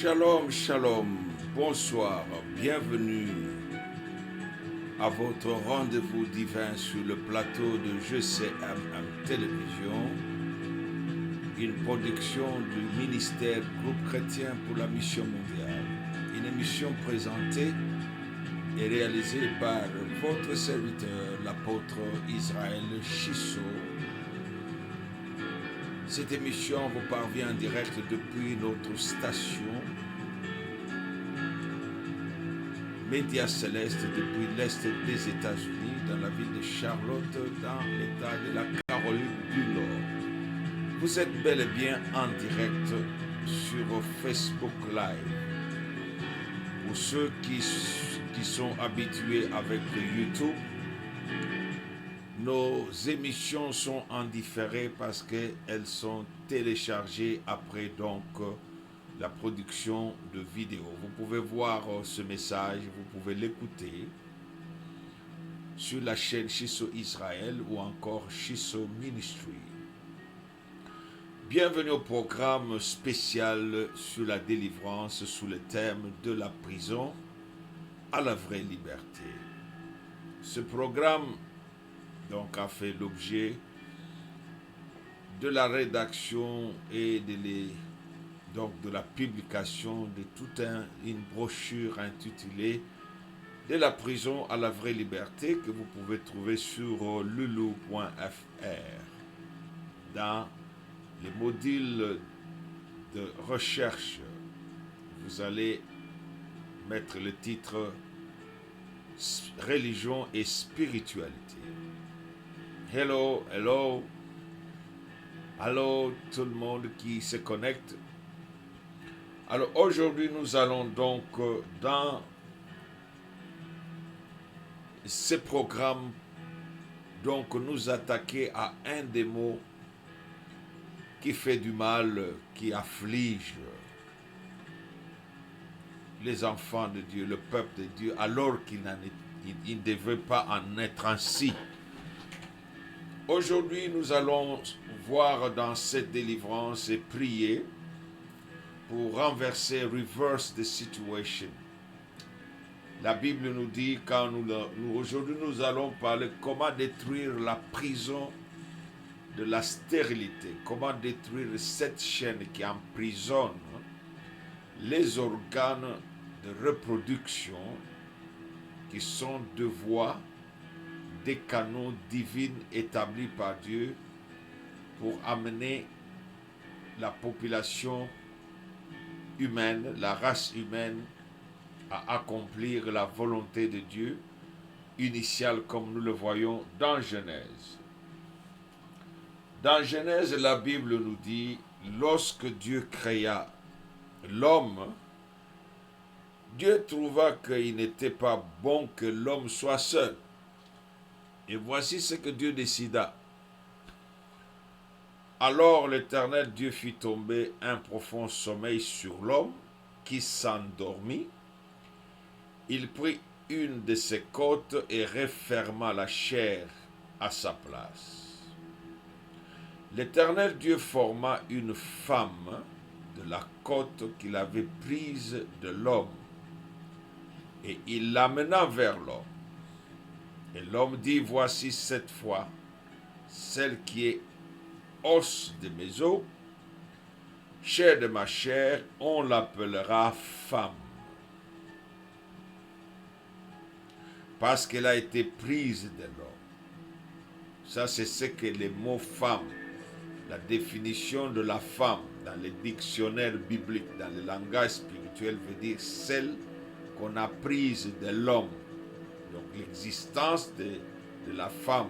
Shalom, shalom, bonsoir, bienvenue à votre rendez-vous divin sur le plateau de GCMM Télévision, une production du ministère Groupe Chrétien pour la Mission Mondiale, une émission présentée et réalisée par votre serviteur, l'apôtre Israël Chisso. Cette émission vous parvient en direct depuis notre station Média Céleste depuis l'Est des États-Unis, dans la ville de Charlotte, dans l'État de la Caroline du Nord. Vous êtes bel et bien en direct sur Facebook Live. Pour ceux qui sont habitués avec YouTube, nos émissions sont en différé parce qu'elles sont téléchargées après donc la production de vidéos. Vous pouvez voir ce message, vous pouvez l'écouter sur la chaîne Chisso Israël ou encore Chisso Ministry. Bienvenue au programme spécial sur la délivrance sous le thème de la prison à la vraie liberté. Ce programme donc a fait l'objet de la rédaction et de la publication de toute une brochure intitulée « De la prison à la vraie liberté » que vous pouvez trouver sur lulu.fr. Dans les modules de recherche, vous allez mettre le titre « Religion et spiritualité ». Hello, hello, allô tout le monde qui se connecte. Alors aujourd'hui nous allons donc dans ce programme donc nous attaquer à un des mots qui fait du mal, qui afflige les enfants de Dieu, le peuple de Dieu, alors qu'il ne devait pas en être ainsi. Aujourd'hui, nous allons voir dans cette délivrance et prier pour renverser, reverse the situation. La Bible nous dit, aujourd'hui nous allons parler comment détruire la prison de la stérilité, comment détruire cette chaîne qui emprisonne les organes de reproduction qui sont deux voies, des canaux divins établis par Dieu pour amener la population humaine, la race humaine, à accomplir la volonté de Dieu initiale comme nous le voyons dans Genèse. Dans Genèse, la Bible nous dit, lorsque Dieu créa l'homme, Dieu trouva qu'il n'était pas bon que l'homme soit seul. Et voici ce que Dieu décida. Alors l'Éternel Dieu fit tomber un profond sommeil sur l'homme qui s'endormit. Il prit une de ses côtes et referma la chair à sa place. L'Éternel Dieu forma une femme de la côte qu'il avait prise de l'homme et il l'amena vers l'homme. Et l'homme dit, voici cette fois, celle qui est os de mes os, chair de ma chair, on l'appellera femme. Parce qu'elle a été prise de l'homme. Ça, c'est ce que les mots femme, la définition de la femme dans les dictionnaires bibliques, dans le langage spirituel, veut dire celle qu'on a prise de l'homme. Donc l'existence de la femme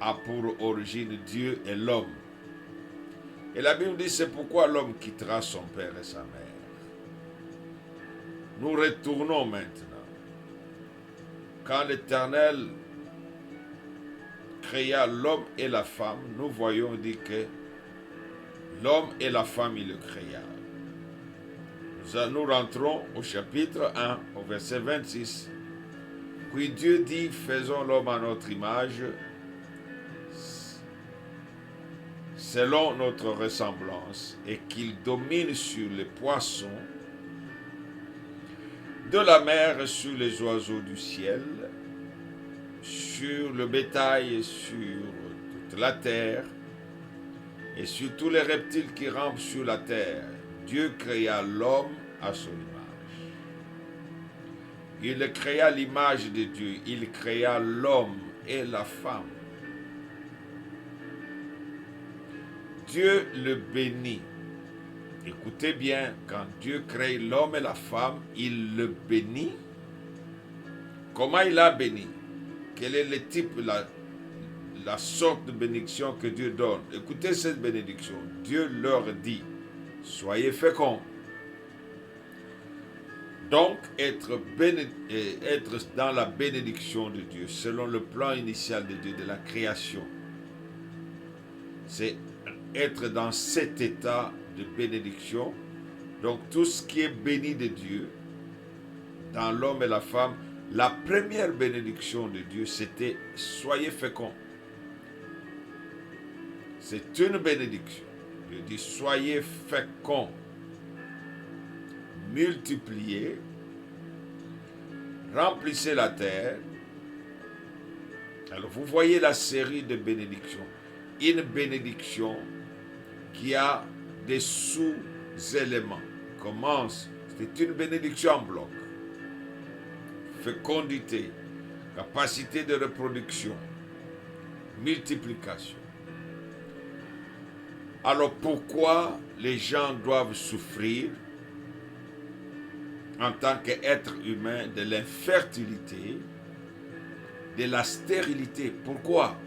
a pour origine Dieu et l'homme. Et la Bible dit, c'est pourquoi l'homme quittera son père et sa mère. Nous retournons maintenant. Quand l'Éternel créa l'homme et la femme, nous voyons dire que l'homme et la femme, il le créa. Nous rentrons au chapitre 1, au verset 26. Puis Dieu dit, faisons l'homme à notre image, selon notre ressemblance et qu'il domine sur les poissons de la mer, sur les oiseaux du ciel, sur le bétail, sur toute la terre et sur tous les reptiles qui rampent sur la terre. Dieu créa l'homme à son image. Il créa l'image de Dieu, il créa l'homme et la femme. Dieu le bénit. Écoutez bien, quand Dieu crée l'homme et la femme, il le bénit. Comment il a béni? Quel est le type, la sorte de bénédiction que Dieu donne? Écoutez cette bénédiction. Dieu leur dit, soyez féconds. Donc, être dans la bénédiction de Dieu, selon le plan initial de Dieu, de la création, c'est être dans cet état de bénédiction. Donc, tout ce qui est béni de Dieu, dans l'homme et la femme, la première bénédiction de Dieu, c'était « Soyez féconds ». C'est une bénédiction. Dieu dit « Soyez féconds ». Multipliez, remplissez la terre. Alors vous voyez la série de bénédictions. Une bénédiction qui a des sous-éléments. Commence, c'est une bénédiction en bloc. Fécondité, capacité de reproduction, multiplication. Alors pourquoi les gens doivent souffrir en tant qu'être humain de l'infertilité, de la stérilité? Pourquoi?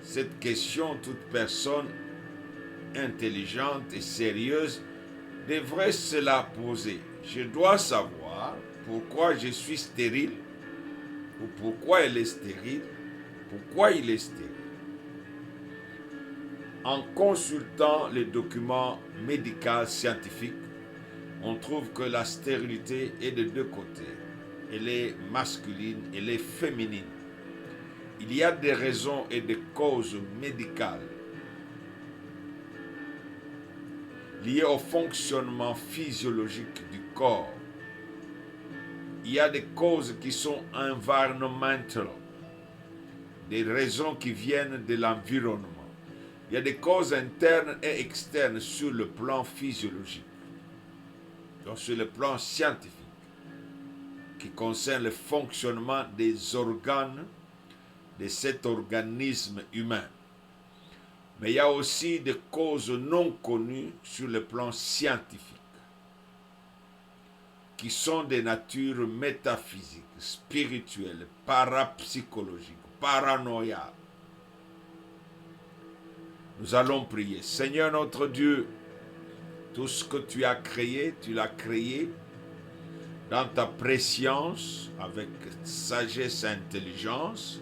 Cette question, toute personne intelligente et sérieuse devrait se la poser. Je dois savoir pourquoi je suis stérile, ou pourquoi elle est stérile, pourquoi il est stérile. En consultant les documents médicaux scientifiques, on trouve que la stérilité est de deux côtés. Elle est masculine, elle est féminine. Il y a des raisons et des causes médicales liées au fonctionnement physiologique du corps. Il y a des causes qui sont environnementales, des raisons qui viennent de l'environnement. Il y a des causes internes et externes sur le plan physiologique, donc sur le plan scientifique, qui concerne le fonctionnement des organes de cet organisme humain. Mais il y a aussi des causes non connues sur le plan scientifique, qui sont des natures métaphysiques, spirituelles, parapsychologiques, paranoïales. Nous allons prier. Seigneur notre Dieu, tout ce que tu as créé, tu l'as créé dans ta préscience, avec sagesse et intelligence,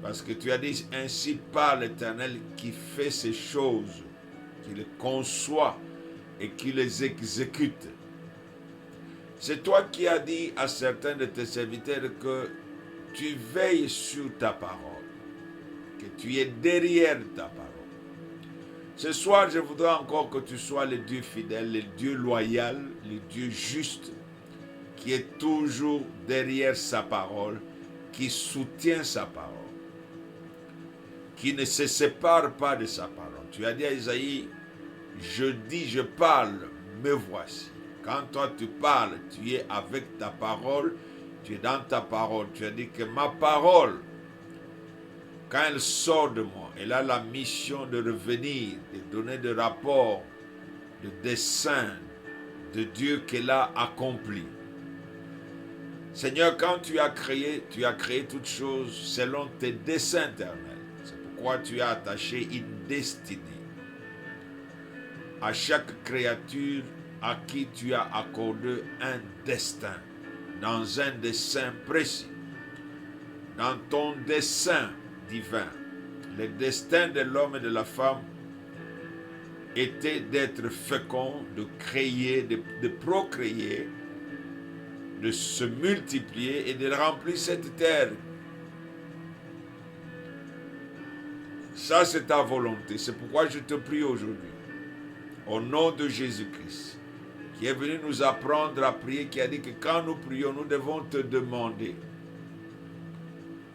parce que tu as dit, ainsi parle l'Éternel qui fait ces choses, qui les conçoit et qui les exécute. C'est toi qui as dit à certains de tes serviteurs que tu veilles sur ta parole, que tu es derrière ta parole. Ce soir, je voudrais encore que tu sois le Dieu fidèle, le Dieu loyal, le Dieu juste, qui est toujours derrière sa parole, qui soutient sa parole, qui ne se sépare pas de sa parole. Tu as dit à Isaïe, je dis, je parle, me voici. Quand toi tu parles, tu es avec ta parole, tu es dans ta parole. Tu as dit que ma parole, quand elle sort de moi, elle a la mission de revenir, de donner des rapports, de dessein de Dieu qu'elle a accompli. Seigneur, quand tu as créé toutes choses selon tes desseins éternels. C'est pourquoi tu as attaché une destinée à chaque créature à qui tu as accordé un destin, dans un dessein précis, dans ton dessein divin. Le destin de l'homme et de la femme était d'être fécond, de créer, de procréer, de se multiplier et de remplir cette terre. Ça, c'est ta volonté. C'est pourquoi je te prie aujourd'hui, au nom de Jésus-Christ, qui est venu nous apprendre à prier, qui a dit que quand nous prions, nous devons te demander,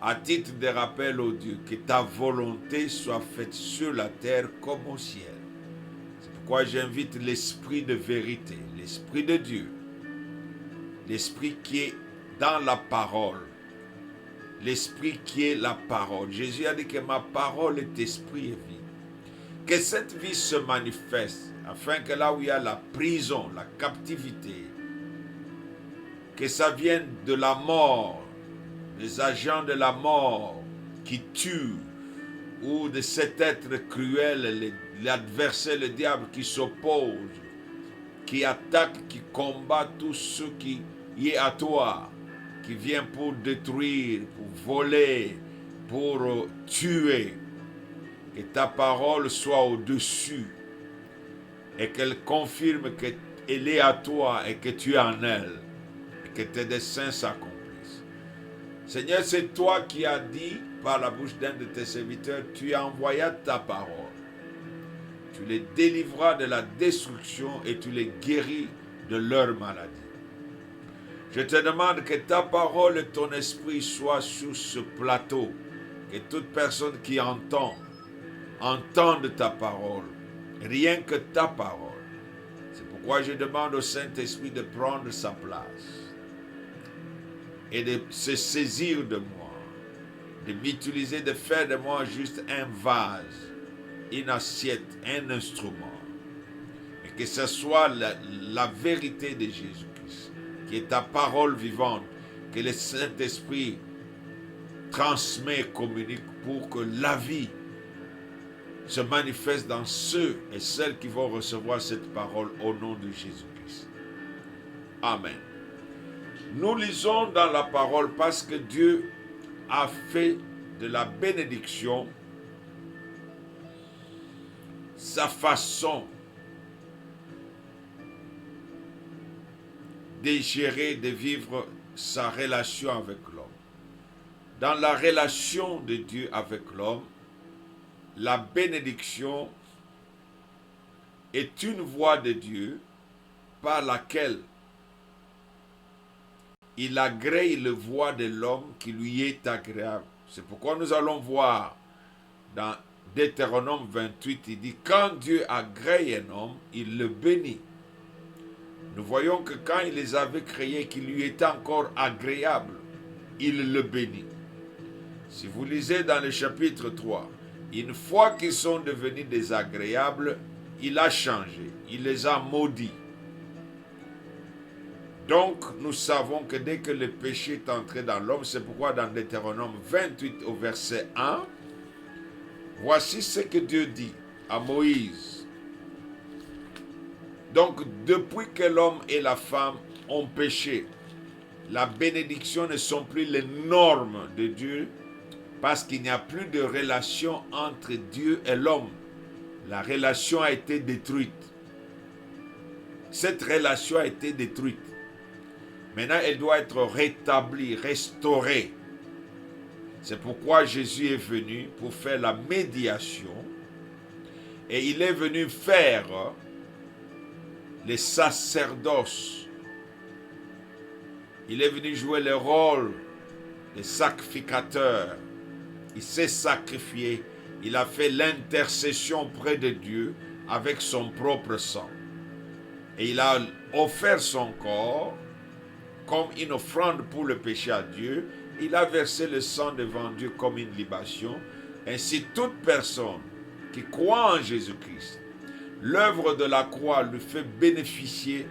à titre de rappel au Dieu, que ta volonté soit faite sur la terre comme au ciel. C'est pourquoi j'invite l'Esprit de vérité, l'Esprit de Dieu, l'Esprit qui est dans la parole, l'Esprit qui est la parole. Jésus a dit que ma parole est esprit et vie. Que cette vie se manifeste, afin que là où il y a la prison, la captivité, que ça vienne de la mort, des agents de la mort qui tuent, ou de cet être cruel, l'adversaire, le diable qui s'oppose, qui attaque, qui combat tout ce qui est à toi, qui vient pour détruire, pour voler, pour tuer. Que ta parole soit au-dessus et qu'elle confirme qu'elle est à toi et que tu es en elle et que tes desseins s'accomplissent. Seigneur, c'est toi qui as dit par la bouche d'un de tes serviteurs, tu envoyé ta parole. Tu les délivras de la destruction et tu les guéris de leur maladie. Je te demande que ta parole et ton esprit soient sur ce plateau, que toute personne qui entende ta parole, rien que ta parole. C'est pourquoi je demande au Saint-Esprit de prendre sa place et de se saisir de moi, de m'utiliser, de faire de moi juste un vase, une assiette, un instrument, et que ce soit la vérité de Jésus-Christ, qui est ta parole vivante, que le Saint-Esprit transmet et communique pour que la vie se manifeste dans ceux et celles qui vont recevoir cette parole au nom de Jésus-Christ. Amen. Nous lisons dans la parole parce que Dieu a fait de la bénédiction sa façon de gérer, de vivre sa relation avec l'homme. Dans la relation de Dieu avec l'homme, la bénédiction est une voie de Dieu par laquelle il agrée le voie de l'homme qui lui est agréable. C'est pourquoi nous allons voir dans Deutéronome 28, il dit, quand Dieu agrée un homme, il le bénit. Nous voyons que quand il les avait créés, qu'il lui était encore agréable, il le bénit. Si vous lisez dans le chapitre 3, une fois qu'ils sont devenus désagréables, il a changé, il les a maudits. Donc, nous savons que dès que le péché est entré dans l'homme, c'est pourquoi dans Deutéronome 28 au verset 1, voici ce que Dieu dit à Moïse. Donc, depuis que l'homme et la femme ont péché, la bénédiction ne sont plus les normes de Dieu, parce qu'il n'y a plus de relation entre Dieu et l'homme. La relation a été détruite. Cette relation a été détruite. Maintenant, elle doit être rétablie, restaurée. C'est pourquoi Jésus est venu pour faire la médiation. Et il est venu faire le sacerdoce. Il est venu jouer le rôle de sacrificateur. Il s'est sacrifié. Il a fait l'intercession près de Dieu avec son propre sang. Et il a offert son corps comme une offrande pour le péché à Dieu. Il a versé le sang devant Dieu comme une libation. Ainsi, toute personne qui croit en Jésus-Christ, l'œuvre de la croix lui fait bénéficier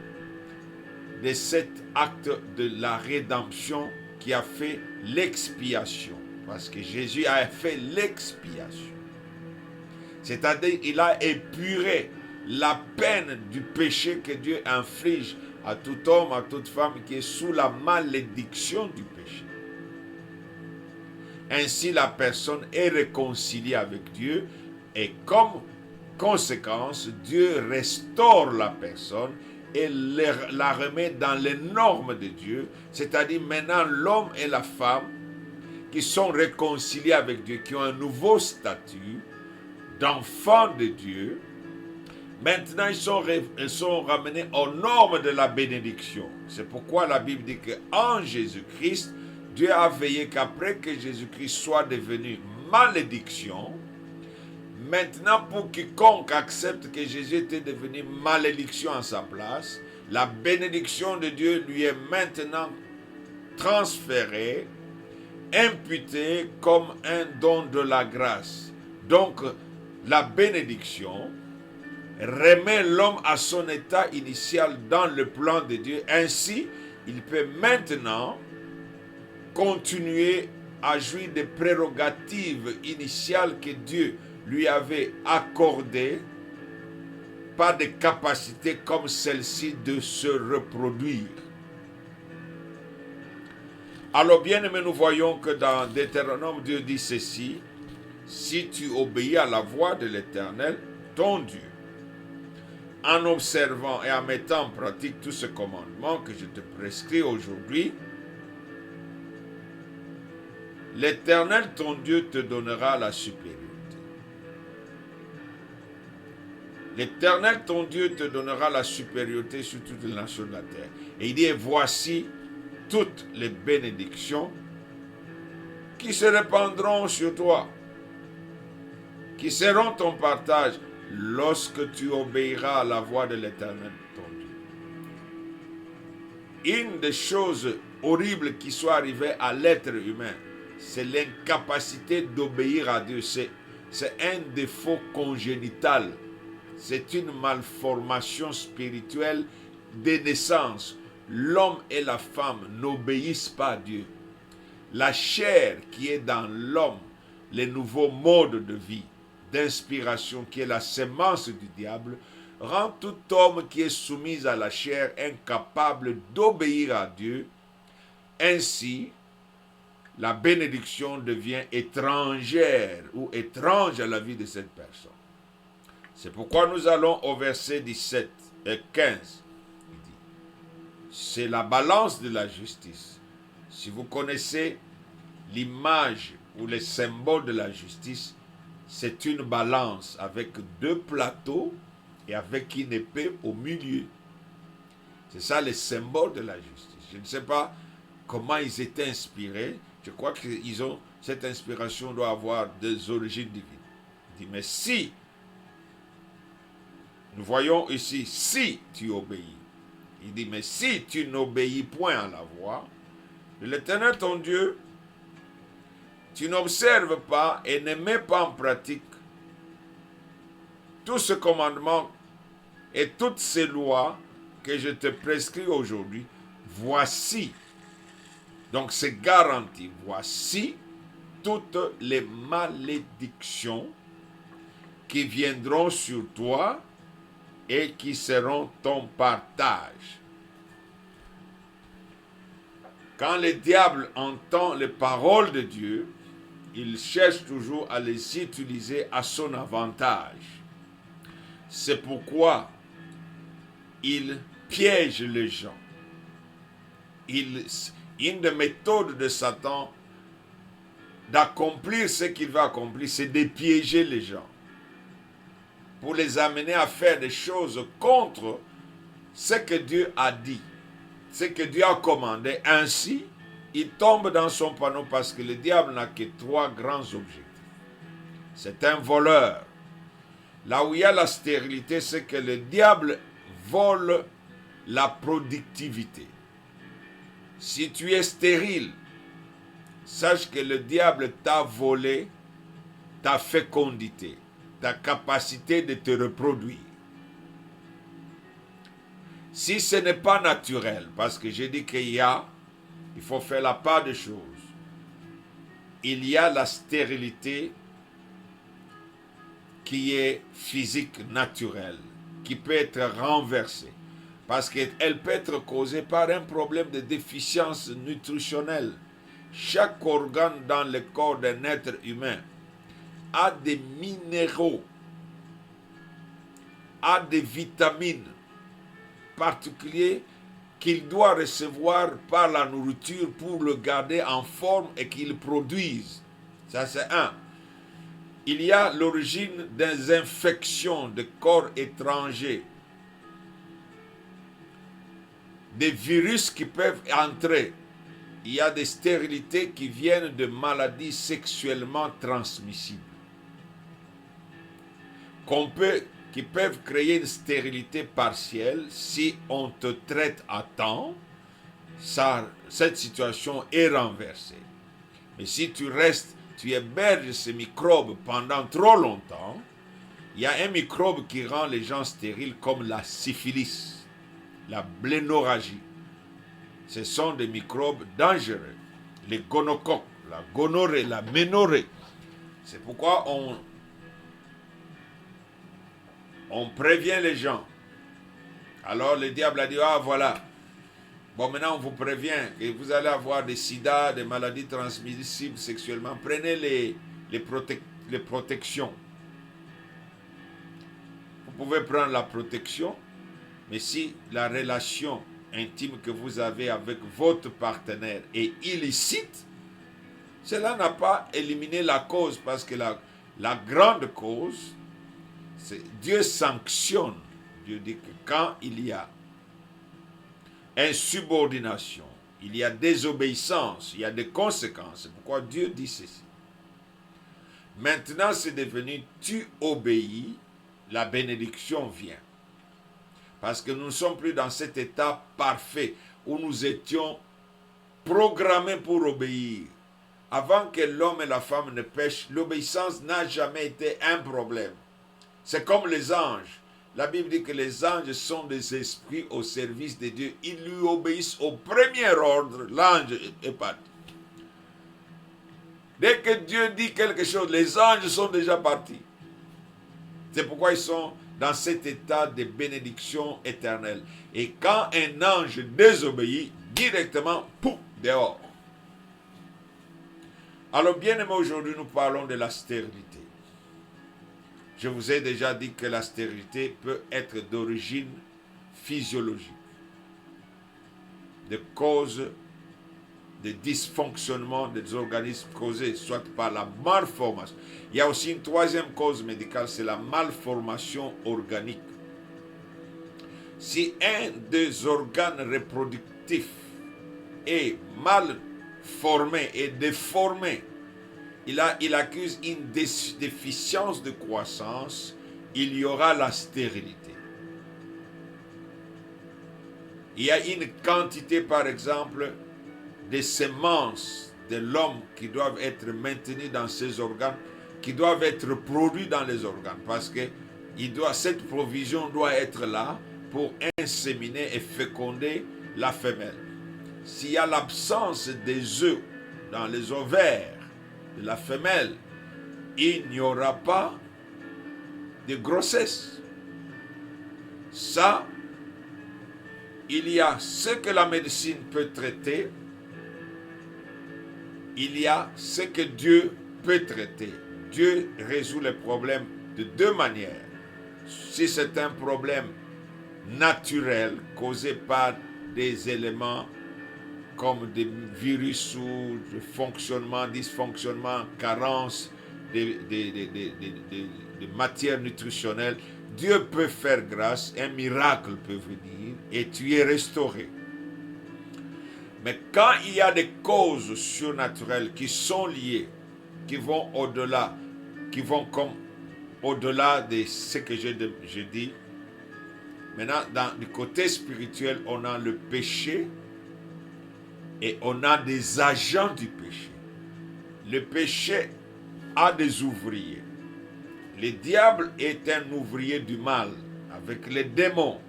de cet acte de la rédemption qui a fait l'expiation. Parce que Jésus a fait l'expiation. C'est-à-dire, il a épuré la peine du péché que Dieu inflige à tout homme, à toute femme qui est sous la malédiction du péché. Ainsi, la personne est réconciliée avec Dieu et comme conséquence, Dieu restaure la personne et la remet dans les normes de Dieu. C'est-à-dire, maintenant, l'homme et la femme qui sont réconciliés avec Dieu, qui ont un nouveau statut, d'enfants de Dieu, maintenant ils sont ramenés aux normes de la bénédiction. C'est pourquoi la Bible dit qu'en Jésus-Christ, Dieu a veillé qu'après que Jésus-Christ soit devenu malédiction, maintenant pour quiconque accepte que Jésus était devenu malédiction en sa place, la bénédiction de Dieu lui est maintenant transférée, imputée comme un don de la grâce. Donc, la bénédiction remet l'homme à son état initial dans le plan de Dieu. Ainsi, il peut maintenant continuer à jouir des prérogatives initiales que Dieu lui avait accordées, pas de capacité comme celle-ci de se reproduire. Alors bien aimé, nous voyons que dans Deutéronome, Dieu dit ceci: si tu obéis à la voix de l'Éternel, ton Dieu, en observant et en mettant en pratique tout ce commandement que je te prescris aujourd'hui, l'Éternel, ton Dieu, te donnera la supériorité. L'Éternel, ton Dieu, te donnera la supériorité sur toutes les nations de la terre. Et il dit, voici toutes les bénédictions qui se répandront sur toi, qui seront ton partage lorsque tu obéiras à la voix de l'Éternel, ton Dieu. Une des choses horribles qui soit arrivée à l'être humain, c'est l'incapacité d'obéir à Dieu. C'est un défaut congénital. C'est une malformation spirituelle de naissance. L'homme et la femme n'obéissent pas à Dieu. La chair qui est dans l'homme, les nouveaux modes de vie, d'inspiration qui est la sémence du diable, rend tout homme qui est soumis à la chair incapable d'obéir à Dieu. Ainsi, la bénédiction devient étrangère ou étrange à la vie de cette personne. C'est pourquoi nous allons au verset 17 et 15. Il dit, c'est la balance de la justice. Si vous connaissez l'image ou les symboles de la justice, c'est une balance avec deux plateaux et avec une épée au milieu. C'est ça les symboles de la justice. Je ne sais pas comment ils étaient inspirés. Je crois que cette inspiration doit avoir des origines divines. Il dit, mais si, nous voyons ici, si tu obéis. Il dit, mais si tu n'obéis point à la voix de l'Éternel ton Dieu, tu n'observes pas et ne mets pas en pratique tout ce commandement et toutes ces lois que je te prescris aujourd'hui, voici, donc c'est garanti, voici toutes les malédictions qui viendront sur toi et qui seront ton partage. Quand le diable entend les paroles de Dieu, il cherche toujours à les utiliser à son avantage. C'est pourquoi il piège les gens. Une des méthodes de Satan d'accomplir ce qu'il va accomplir, c'est de piéger les gens pour les amener à faire des choses contre ce que Dieu a dit, ce que Dieu a commandé. Ainsi, il tombe dans son panneau parce que le diable n'a que trois grands objectifs. C'est un voleur. Là où il y a la stérilité, c'est que le diable vole la productivité. Si tu es stérile, sache que le diable t'a volé ta fécondité, ta capacité de te reproduire. Si ce n'est pas naturel, parce que j'ai dit il faut faire la part des choses. Il y a la stérilité qui est physique naturelle, qui peut être renversée, parce qu'elle peut être causée par un problème de déficience nutritionnelle. Chaque organe dans le corps d'un être humain a des minéraux, a des vitamines particuliers qu'il doit recevoir par la nourriture pour le garder en forme et qu'il produise. Ça, c'est un. il y a l'origine des infections de corps étrangers, des virus qui peuvent entrer. Il y a des stérilités qui viennent de maladies sexuellement transmissibles, qui peuvent créer une stérilité partielle. Si on te traite à temps, cette situation est renversée. Mais si tu héberges ces microbes pendant trop longtemps, il y a un microbe qui rend les gens stériles, comme la syphilis, la blénorragie. Ce sont des microbes dangereux. Les gonocoques, la gonorrhée, la ménorrhée. C'est pourquoi on prévient les gens. Alors le diable a dit, ah voilà, bon maintenant on vous prévient que vous allez avoir des sida, des maladies transmissibles sexuellement. Prenez les protections. Vous pouvez prendre la protection, mais si la relation intime que vous avez avec votre partenaire est illicite, cela n'a pas éliminé la cause, parce que la grande cause, c'est Dieu sanctionne. Dieu dit que quand il y a insubordination, il y a désobéissance, il y a des conséquences. C'est pourquoi Dieu dit ceci. Maintenant, c'est devenu tu obéis, la bénédiction vient. Parce que nous ne sommes plus dans cet état parfait où nous étions programmés pour obéir. Avant que l'homme et la femme ne pêchent, l'obéissance n'a jamais été un problème. C'est comme les anges. La Bible dit que les anges sont des esprits au service de Dieu. Ils lui obéissent au premier ordre. L'ange est parti. Dès que Dieu dit quelque chose, les anges sont déjà partis. C'est pourquoi ils sont dans cet état de bénédiction éternelle. Et quand un ange désobéit, directement, pouf, dehors. Alors, bien aimé, aujourd'hui, nous parlons de la stérilité. Je vous ai déjà dit que la stérilité peut être d'origine physiologique, de cause de dysfonctionnement des organismes causés, soit par la malformation. Il y a aussi une troisième cause médicale, c'est la malformation organique. Si un des organes reproductifs est mal formé et déformé, il accuse une déficience de croissance, il y aura la stérilité. Il y a une quantité, par exemple, de semences de l'homme qui doivent être maintenues dans ses organes, qui doivent être produits dans les organes, parce que cette provision doit être là pour inséminer et féconder la femelle. S'il y a l'absence des œufs dans les ovaires de la femelle, il n'y aura pas de grossesse. Ça, il y a ce que la médecine peut traiter, il y a ce que Dieu peut traiter. Dieu résout les problèmes de deux manières. Si c'est un problème naturel causé par des éléments comme des virus ou de fonctionnement, dysfonctionnement, carence de matières nutritionnelles, Dieu peut faire grâce, un miracle peut venir et tu es restauré. Mais quand il y a des causes surnaturelles qui sont liées, qui vont au-delà, qui vont comme au-delà de ce que je dis, maintenant, du côté spirituel, on a le péché et on a des agents du péché. Le péché a des ouvriers. Le diable est un ouvrier du mal avec les démons.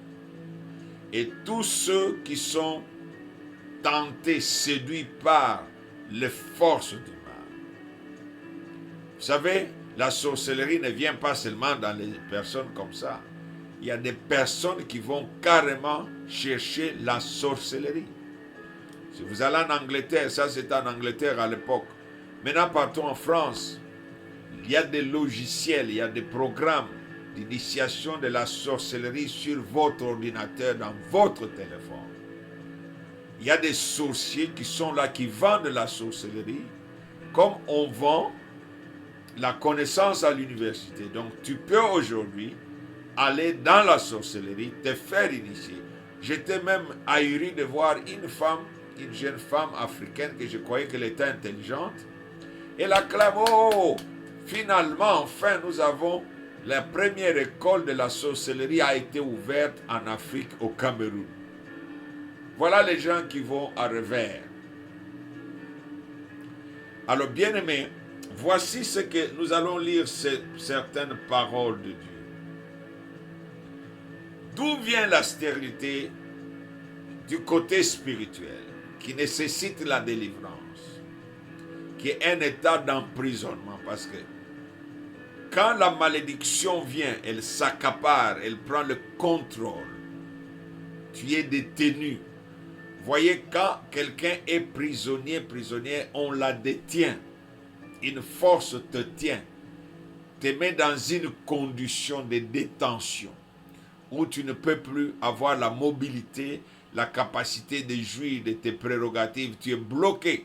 Et tous ceux qui sont tentés, séduits par les forces du mal. Vous savez, la sorcellerie ne vient pas seulement dans les personnes comme ça. Il y a des personnes qui vont carrément chercher la sorcellerie. Si vous allez en Angleterre, ça c'était en Angleterre à l'époque. Maintenant, partout en France, il y a des logiciels, il y a des programmes d'initiation de la sorcellerie sur votre ordinateur, dans votre téléphone. Il y a des sorciers qui sont là, qui vendent la sorcellerie, comme on vend la connaissance à l'université. Donc tu peux aujourd'hui aller dans la sorcellerie, te faire initier. J'étais même ahuri de voir une jeune femme africaine que je croyais qu'elle était intelligente. Elle acclame, oh, finalement, enfin, nous avons la première école de la sorcellerie a été ouverte en Afrique, au Cameroun. Voilà les gens qui vont à revers. Alors, bien-aimés, voici ce que nous allons lire certaines paroles de Dieu. D'où vient la stérilité du côté spirituel qui nécessite la délivrance, qui est un état d'emprisonnement, parce que quand la malédiction vient, elle s'accapare, elle prend le contrôle. Tu es détenu. Voyez, quand quelqu'un est prisonnière, on la détient. Une force te tient, te met dans une condition de détention où tu ne peux plus avoir la mobilité, la capacité de jouir de tes prérogatives. Tu es bloqué.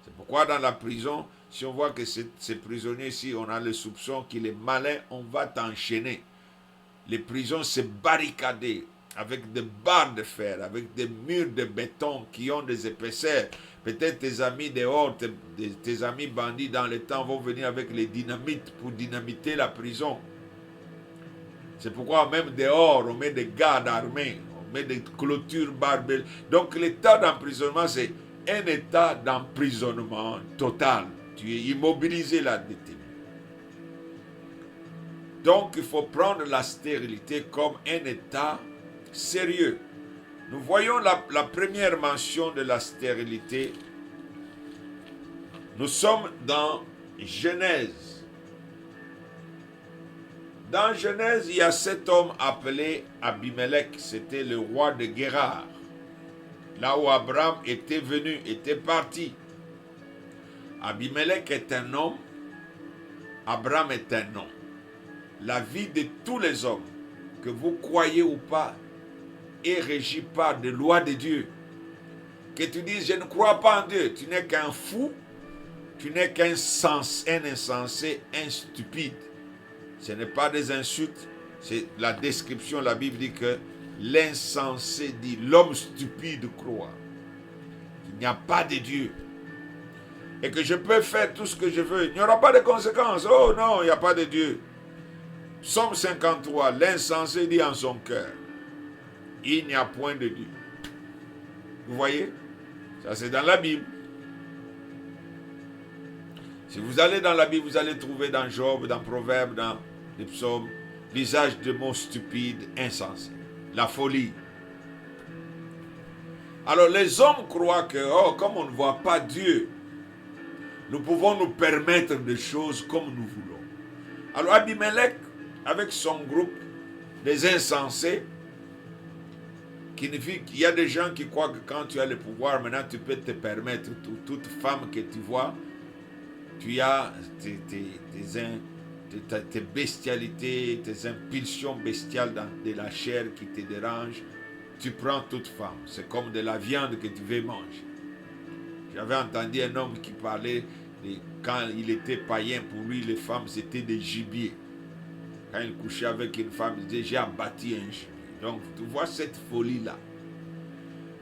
C'est pourquoi dans la prison, si on voit que ces prisonniers-ci, on a le soupçon qu'il est malin, on va t'enchaîner. Les prisons, c'est barricadé avec des barres de fer, avec des murs de béton qui ont des épaisseurs. Peut-être tes amis dehors, tes amis bandits dans le temps vont venir avec les dynamites pour dynamiter la prison. C'est pourquoi même dehors, on met des gardes armés, on met des clôtures barbelées. Donc l'état d'emprisonnement, c'est un état d'emprisonnement total. Tu es immobilisé là, détenu. Donc il faut prendre la stérilité comme un état sérieux. Nous voyons la première mention de la stérilité. Nous sommes dans Genèse. Dans Genèse, il y a cet homme appelé Abimelech. C'était le roi de Guérar. Là où Abraham était venu, était parti. Abimelech est un homme. Abraham est un homme. La vie de tous les hommes, que vous croyez ou pas, est régie par des lois de Dieu. Que tu dises, je ne crois pas en Dieu, tu n'es qu'un fou, tu n'es qu'un insensé, un stupide. Ce n'est pas des insultes, c'est la description, la Bible dit que l'insensé dit, l'homme stupide croit qu'il n'y a pas de Dieu. Et que je peux faire tout ce que je veux, il n'y aura pas de conséquences. Oh non, il n'y a pas de Dieu. Psaume 53, l'insensé dit en son cœur, il n'y a point de Dieu. Vous voyez? Ça c'est dans la Bible. Si vous allez dans la Bible, vous allez trouver dans Job, dans Proverbes, dans les psaumes, l'usage de mots stupides, insensés. La folie. Alors les hommes croient que, oh, comme on ne voit pas Dieu, nous pouvons nous permettre des choses comme nous voulons. Alors Abimelech, avec son groupe des insensés, il y a des gens qui croient que quand tu as le pouvoir, maintenant tu peux te permettre tout. Toute femme que tu vois, tu as tes bestialités, tes impulsions bestiales de la chair qui te dérangent. Tu prends toute femme. C'est comme de la viande que tu veux manger. J'avais entendu un homme qui parlait, quand il était païen, pour lui les femmes c'était des gibiers. Quand il couchait avec une femme, il disait, j'ai abattu un gibier. Donc, tu vois cette folie-là.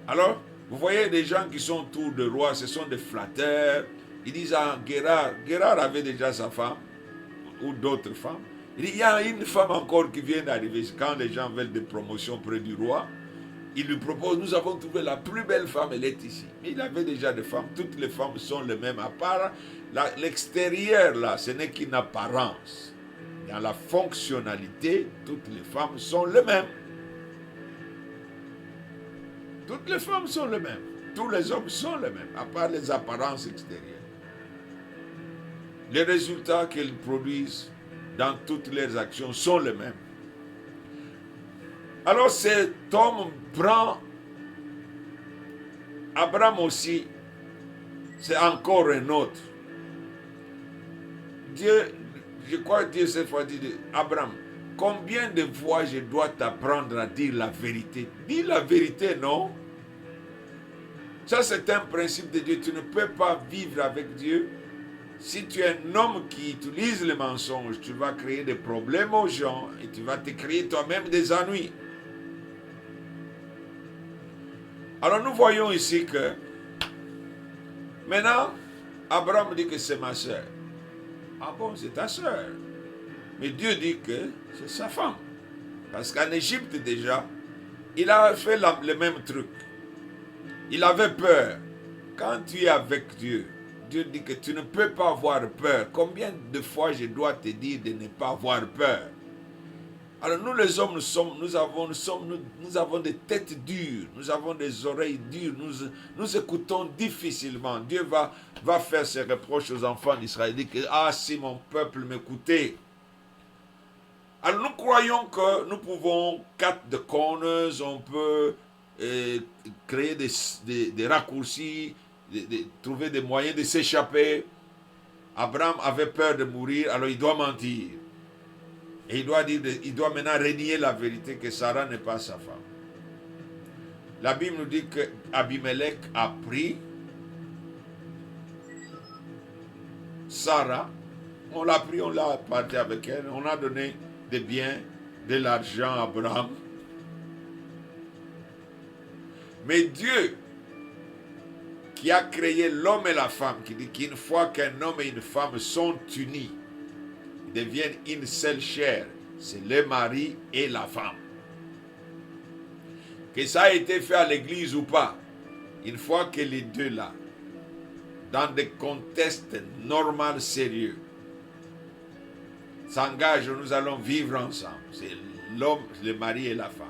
Alors, vous voyez des gens qui sont autour de rois, ce sont des flatteurs. Ils disent à Guérard avait déjà sa femme, ou d'autres femmes. Il dit, il y a une femme encore qui vient d'arriver. Quand les gens veulent des promotions près du roi, ils lui proposent, nous avons trouvé la plus belle femme, elle est ici. Mais il avait déjà des femmes, toutes les femmes sont les mêmes, à part l'extérieur là, ce n'est qu'une apparence. Dans la fonctionnalité, toutes les femmes sont les mêmes. Toutes les femmes sont les mêmes. Tous les hommes sont les mêmes, à part les apparences extérieures. Les résultats qu'ils produisent dans toutes leurs actions sont les mêmes. Alors cet homme prend Abraham aussi, c'est encore un autre. Dieu, je crois que Dieu cette fois dit, Abraham, combien de fois je dois t'apprendre à dire la vérité? Dis la vérité, non? Ça c'est un principe de Dieu. Tu ne peux pas vivre avec Dieu Si tu es un homme qui utilise le mensonge, tu vas créer des problèmes aux gens et tu vas te créer toi-même des ennuis. Alors nous voyons ici que maintenant, Abraham dit que c'est ma soeur. Ah bon, c'est ta soeur. Mais Dieu dit que c'est sa femme. Parce qu'en Égypte déjà, il a fait le même truc. Il avait peur. Quand tu es avec Dieu, Dieu dit que tu ne peux pas avoir peur. Combien de fois je dois te dire de ne pas avoir peur? Alors nous les hommes, nous avons des têtes dures, nous avons des oreilles dures, nous écoutons difficilement. Dieu va faire ses reproches aux enfants d'Israël. Il dit que, ah, si mon peuple m'écoutait. Alors nous croyons que nous pouvons cut the corners, on peut créer des raccourcis, trouver des moyens de s'échapper. Abraham avait peur de mourir, alors il doit mentir. Et il doit maintenant renier la vérité que Sarah n'est pas sa femme. La Bible nous dit que Abimelech a pris Sarah, on l'a pris, on l'a parti avec elle, on a donné des biens, de l'argent à Abraham. Mais Dieu, qui a créé l'homme et la femme, qui dit qu'une fois qu'un homme et une femme sont unis, ils deviennent une seule chair, c'est le mari et la femme. Que ça a été fait à l'église ou pas, une fois que les deux là, dans des contextes normaux, sérieux, s'engagent, nous allons vivre ensemble. C'est l'homme, le mari et la femme.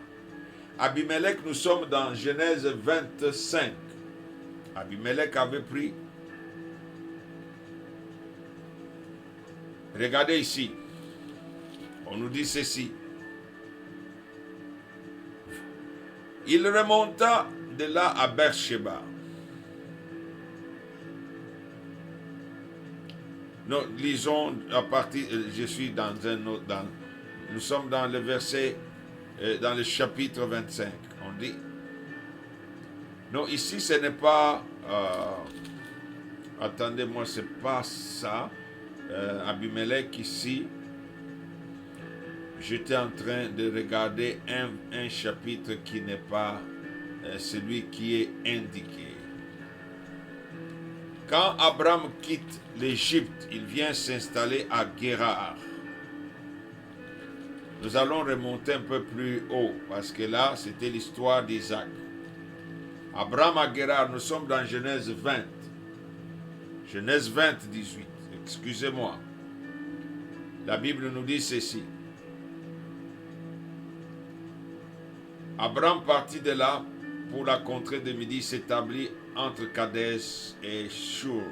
Abimelech, nous sommes dans Genèse 25. Abimelech avait pris. Regardez ici. On nous dit ceci. Il remonta de là à Beersheba. Nous lisons à partir, je suis dans un autre, nous sommes dans le verset, dans le chapitre 25. On dit, non, ici ce n'est pas, attendez-moi, c'est pas ça. Abimelech ici, j'étais en train de regarder un chapitre qui n'est pas celui qui est indiqué. Quand Abraham quitte l'Égypte, il vient s'installer à Guérar. Nous allons remonter un peu plus haut, parce que là, c'était l'histoire d'Isaac. Abraham à Guérar, nous sommes dans Genèse 20. Genèse 20, 18. Excusez-moi. La Bible nous dit ceci. Abraham partit de là pour la contrée de Midi, s'établit entre Kadès et Shur.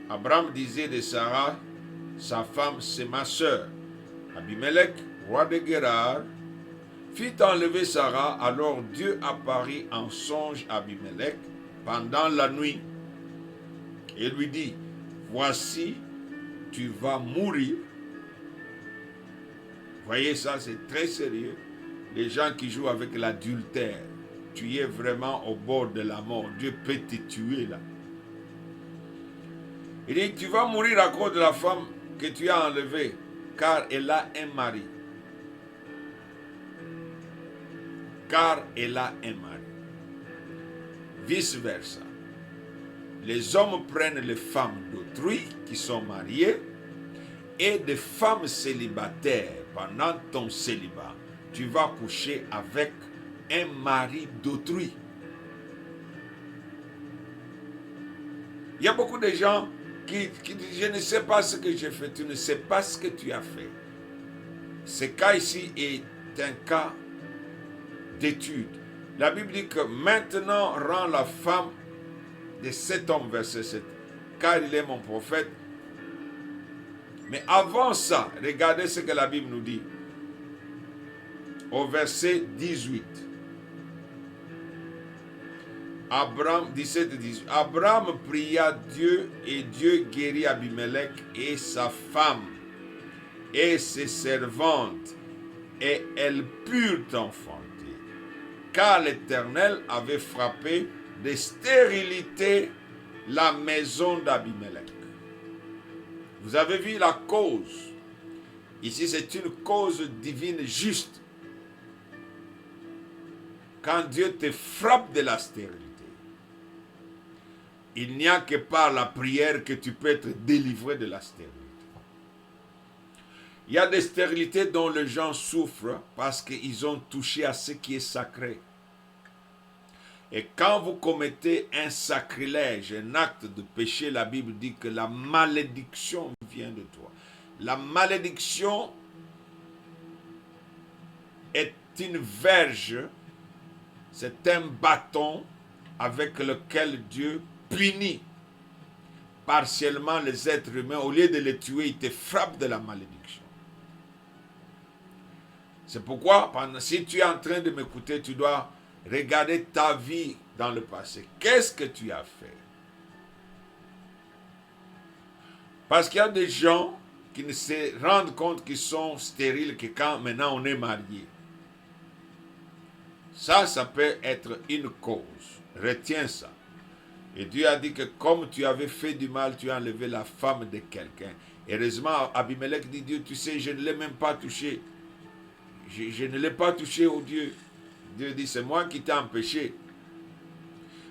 Abraham disait de Sarah, sa femme, c'est ma sœur. Abimelech, roi de Guérar, fit enlever Sarah. Alors Dieu apparut en songe à Abimelech pendant la nuit et lui dit, voici, tu vas mourir. Voyez ça, c'est très sérieux. Les gens qui jouent avec l'adultère, tu es vraiment au bord de la mort. Dieu peut te tuer là. Il dit, tu vas mourir à cause de la femme que tu as enlevée, car elle a un mari. Car elle a un mari. Vice versa. Les hommes prennent les femmes d'autrui qui sont mariées et des femmes célibataires. Pendant ton célibat, tu vas coucher avec un mari d'autrui. Il y a beaucoup de gens qui disent, je ne sais pas ce que j'ai fait, tu ne sais pas ce que tu as fait. Ce cas ici est un cas d'étude. La Bible dit que maintenant rend la femme de cet homme, verset 7, car il est mon prophète. Mais avant ça, regardez ce que la Bible nous dit. Au verset 18. Abraham, 17 et 18. Abraham pria Dieu et Dieu guérit Abimelech et sa femme et ses servantes et elles purent enfanter. Car l'Éternel avait frappé de stérilité la maison d'Abimelech. Vous avez vu la cause. Ici, c'est une cause divine juste. Quand Dieu te frappe de la stérilité, il n'y a que par la prière que tu peux être délivré de la stérilité. Il y a des stérilités dont les gens souffrent parce qu'ils ont touché à ce qui est sacré. Et quand vous commettez un sacrilège, un acte de péché, la Bible dit que la malédiction vient de toi. La malédiction est une verge, c'est un bâton avec lequel Dieu punit partiellement les êtres humains. Au lieu de les tuer, il te frappe de la malédiction. C'est pourquoi, si tu es en train de m'écouter, tu dois regarder ta vie dans le passé. Qu'est-ce que tu as fait? Parce qu'il y a des gens qui ne se rendent compte qu'ils sont stériles que quand maintenant on est marié. Ça peut être une cause. Retiens ça. Et Dieu a dit que comme tu avais fait du mal, tu as enlevé la femme de quelqu'un. Heureusement, Abimelech dit, Dieu, tu sais, je ne l'ai même pas touché. Je ne l'ai pas touché au Dieu. Dieu dit, c'est moi qui t'ai empêché.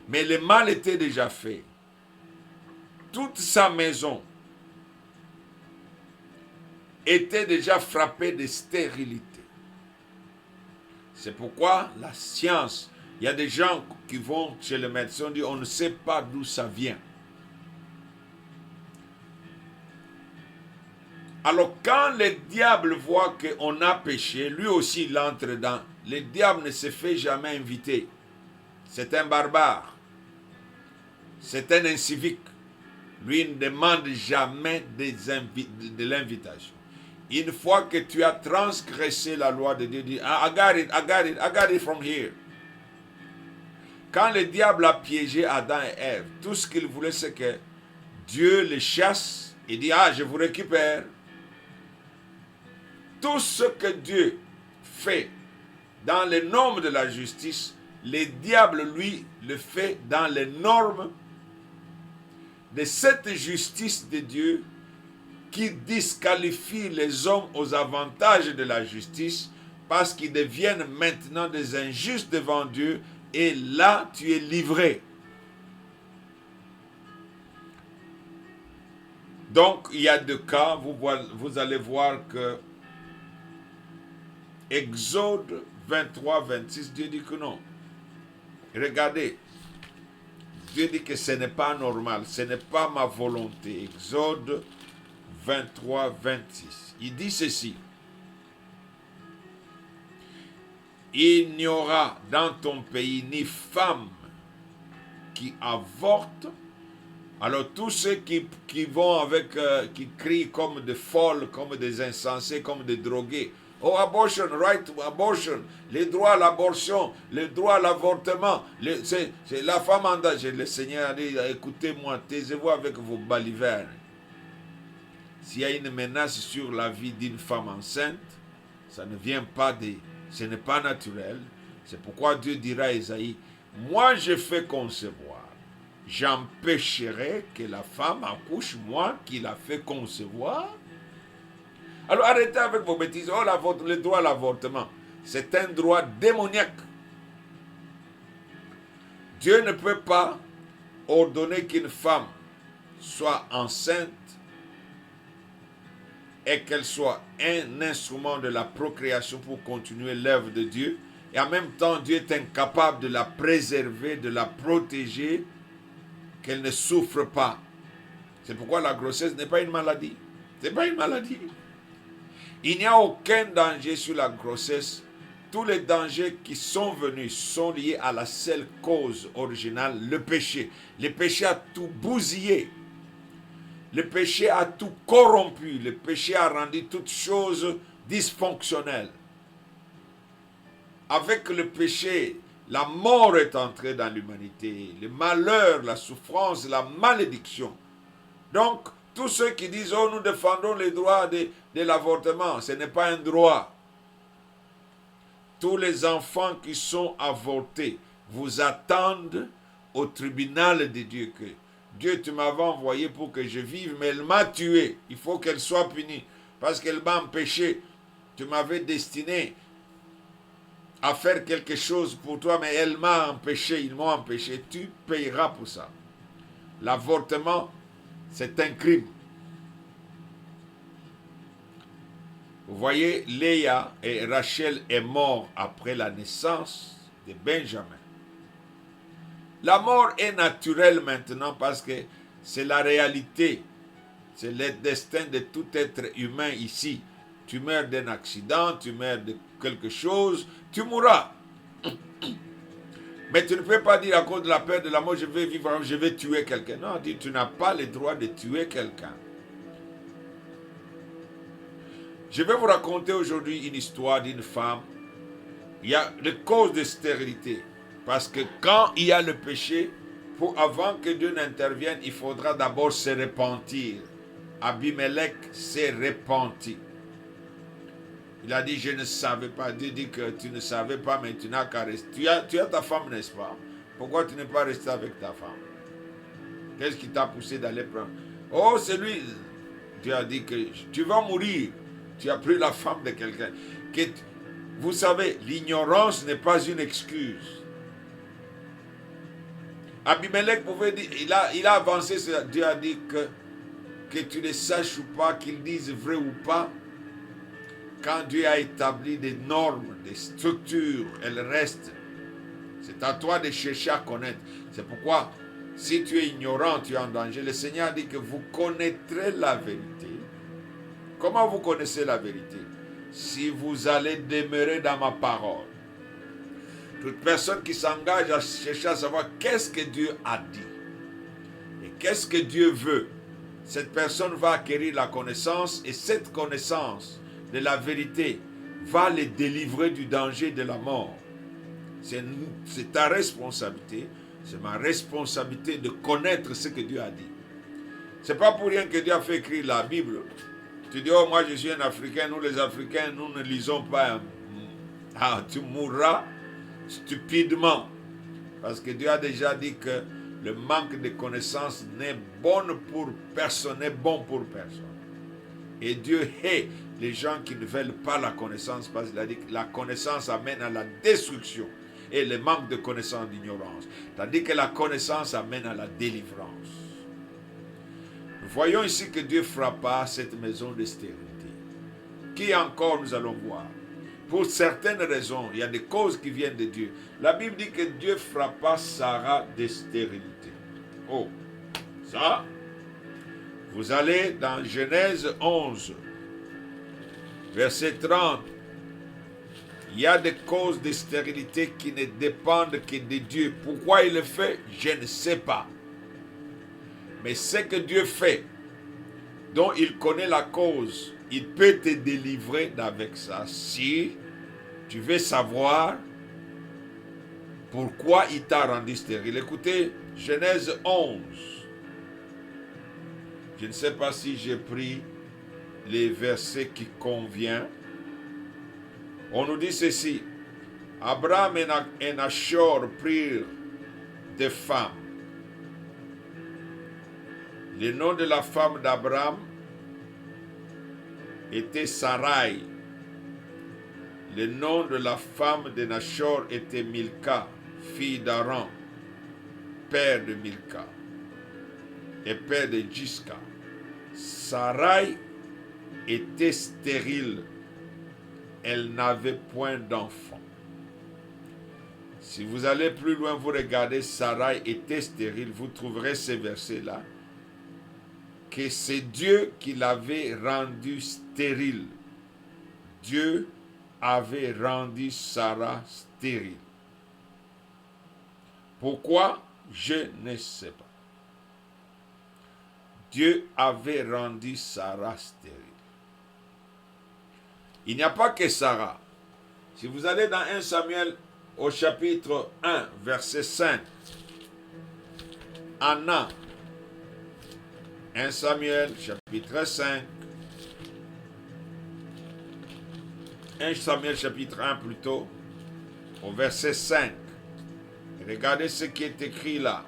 Mais le mal était déjà fait. Toute sa maison était déjà frappée de stérilité. C'est pourquoi la science, il y a des gens qui vont chez le médecin et disent, on ne sait pas d'où ça vient. Alors quand le diable voit qu'on a péché, lui aussi il entre dans. Le diable ne se fait jamais inviter. C'est un barbare. C'est un incivique. Lui il ne demande jamais de l'invitation. Une fois que tu as transgressé la loi de Dieu, dis, I got it from here. Quand le diable a piégé Adam et Ève, tout ce qu'il voulait, c'est que Dieu les chasse et dit, je vous récupère. Tout ce que Dieu fait dans les normes de la justice, le diable, lui, le fait dans les normes de cette justice de Dieu qui disqualifie les hommes aux avantages de la justice parce qu'ils deviennent maintenant des injustes devant Dieu et là, tu es livré. Donc, il y a deux cas, vous allez voir que Exode 23, 26, Dieu dit que non. Regardez, Dieu dit que ce n'est pas normal, ce n'est pas ma volonté. Exode 23, 26. Il dit ceci. Il n'y aura dans ton pays ni femme qui avorte. Alors tous ceux qui vont avec, qui crient comme des folles, comme des insensés, comme des drogués. Oh, abortion, right to abortion, les droits à l'abortion, les droits à l'avortement. C'est la femme en danger. Le Seigneur a dit, écoutez-moi, taisez-vous avec vos balivernes. S'il y a une menace sur la vie d'une femme enceinte, ça ne vient pas ce n'est pas naturel. C'est pourquoi Dieu dira à Isaïe, moi je fais concevoir. J'empêcherai que la femme accouche, moi qui la fais concevoir. Alors arrêtez avec vos bêtises. Oh, le droit à l'avortement, c'est un droit démoniaque. Dieu ne peut pas ordonner qu'une femme soit enceinte et qu'elle soit un instrument de la procréation pour continuer l'œuvre de Dieu. Et en même temps, Dieu est incapable de la préserver, de la protéger, qu'elle ne souffre pas. C'est pourquoi la grossesse n'est pas une maladie. Ce n'est pas une maladie. Il n'y a aucun danger sur la grossesse. Tous les dangers qui sont venus sont liés à la seule cause originale, le péché. Le péché a tout bousillé. Le péché a tout corrompu. Le péché a rendu toutes choses dysfonctionnelles. Avec le péché, la mort est entrée dans l'humanité. Le malheur, la souffrance, la malédiction. Donc, tous ceux qui disent, oh, nous défendons les droits de l'avortement, ce n'est pas un droit. Tous les enfants qui sont avortés vous attendent au tribunal de Dieu. Que Dieu, tu m'avais envoyé pour que je vive, mais elle m'a tué. Il faut qu'elle soit punie. Parce qu'elle m'a empêché. Tu m'avais destiné à faire quelque chose pour toi, mais elle m'a empêché, ils m'ont empêché. Tu payeras pour ça. L'avortement, c'est un crime. Vous voyez, Léa et Rachel est mort après la naissance de Benjamin. La mort est naturelle maintenant parce que c'est la réalité. C'est le destin de tout être humain ici. Tu meurs d'un accident, tu meurs de quelque chose, tu mourras. Mais tu ne peux pas dire à cause de la peur de la mort, je vais vivre, je vais tuer quelqu'un. Non, dis, tu n'as pas le droit de tuer quelqu'un. Je vais vous raconter aujourd'hui une histoire d'une femme. Il y a les causes de stérilité. Parce que quand il y a le péché, avant que Dieu n'intervienne, il faudra d'abord se repentir. Abimelech s'est repenti. Il a dit, je ne savais pas. Dieu dit que tu ne savais pas, mais tu n'as qu'à rester. Tu as ta femme, n'est-ce pas? Pourquoi tu n'es pas resté avec ta femme? Qu'est-ce qui t'a poussé d'aller prendre? Oh, c'est lui. Dieu a dit que tu vas mourir. Tu as pris la femme de quelqu'un. Vous savez, l'ignorance n'est pas une excuse. Abimelech pouvait dire, il a avancé, Dieu a dit que tu le saches ou pas, qu'il dise vrai ou pas, quand Dieu a établi des normes, des structures, elles restent. C'est à toi de chercher à connaître. C'est pourquoi, si tu es ignorant, tu es en danger. Le Seigneur dit que vous connaîtrez la vérité. Comment vous connaissez la vérité? Si vous allez demeurer dans ma parole. Toute personne qui s'engage à chercher à savoir qu'est-ce que Dieu a dit et qu'est-ce que Dieu veut, cette personne va acquérir la connaissance et cette connaissance de la vérité va les délivrer du danger de la mort. C'est ta responsabilité, c'est ma responsabilité de connaître ce que Dieu a dit. C'est pas pour rien que Dieu a fait écrire la Bible. Tu dis, oh, moi je suis un Africain, nous les Africains, nous ne lisons pas. Ah, tu mourras stupidement. Parce que Dieu a déjà dit que le manque de connaissance n'est bon pour personne, n'est bon pour personne. Et Dieu hait les gens qui ne veulent pas la connaissance, parce qu'il a dit que la connaissance amène à la destruction et le manque de connaissance d'ignorance. Tandis que la connaissance amène à la délivrance. Nous voyons ici que Dieu frappa cette maison de stérilité. Qui encore nous allons voir? Pour certaines raisons, il y a des causes qui viennent de Dieu. La Bible dit que Dieu frappa Sarah de stérilité. Oh, ça, vous allez dans Genèse 11, verset 30. Il y a des causes de stérilité qui ne dépendent que de Dieu. Pourquoi il le fait? Je ne sais pas. Mais ce que Dieu fait, dont il connaît la cause, il peut te délivrer d'avec ça. Si tu veux savoir pourquoi il t'a rendu stérile. Écoutez, Genèse 11. Je ne sais pas si j'ai pris les versets qui conviennent. On nous dit ceci. Abraham et Nachor prirent des femmes. Le nom de la femme d'Abraham était Sarai. Le nom de la femme de Nachor était Milka, fille d'Aran, père de Milka et père de Jiska. Sarai était stérile. Elle n'avait point d'enfant. Si vous allez plus loin, vous regardez, Sarai était stérile, vous trouverez ces versets-là, que c'est Dieu qui l'avait rendue stérile. Dieu avait rendu Sarah stérile. Pourquoi? Je ne sais pas. Dieu avait rendu Sarah stérile. Il n'y a pas que Sarah. Si vous allez dans 1 Samuel au chapitre 1, verset 5, Anna, 1 Samuel chapitre 5, 1 Samuel chapitre 1 plutôt, au verset 5. Regardez ce qui est écrit là.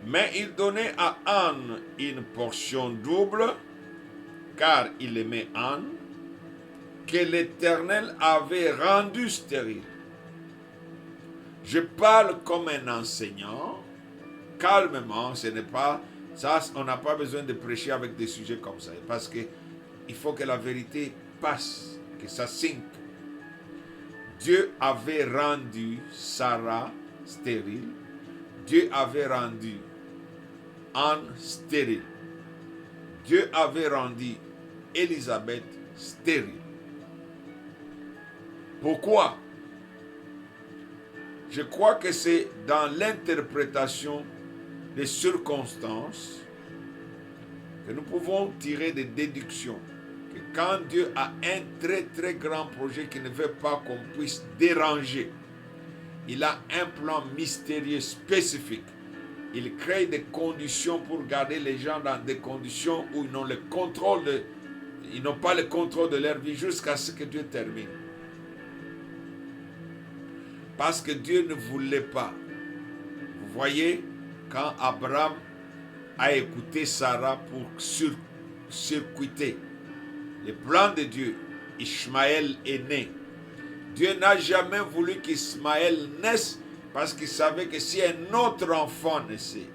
Mais il donnait à Anne une portion double, car il aimait Anne, que l'Éternel avait rendue stérile. Je parle comme un enseignant, calmement, ce n'est pas ça, on n'a pas besoin de prêcher avec des sujets comme ça, parce que il faut que la vérité passe, que ça sink. Dieu avait rendu Sarah stérile, Dieu avait rendu Anne stérile, Dieu avait rendu Élisabeth stérile. Pourquoi? Je crois que c'est dans l'interprétation des circonstances que nous pouvons tirer des déductions. Que quand Dieu a un très très grand projet qu'il ne veut pas qu'on puisse déranger, il a un plan mystérieux spécifique. Il crée des conditions pour garder les gens dans des conditions où ils n'ont pas le contrôle de leur vie jusqu'à ce que Dieu termine. Parce que Dieu ne voulait pas. Vous voyez, quand Abraham a écouté Sarah pour circuiter le plan de Dieu, Ishmaël est né. Dieu n'a jamais voulu qu'Ismaël naisse parce qu'il savait que si un autre enfant naissait,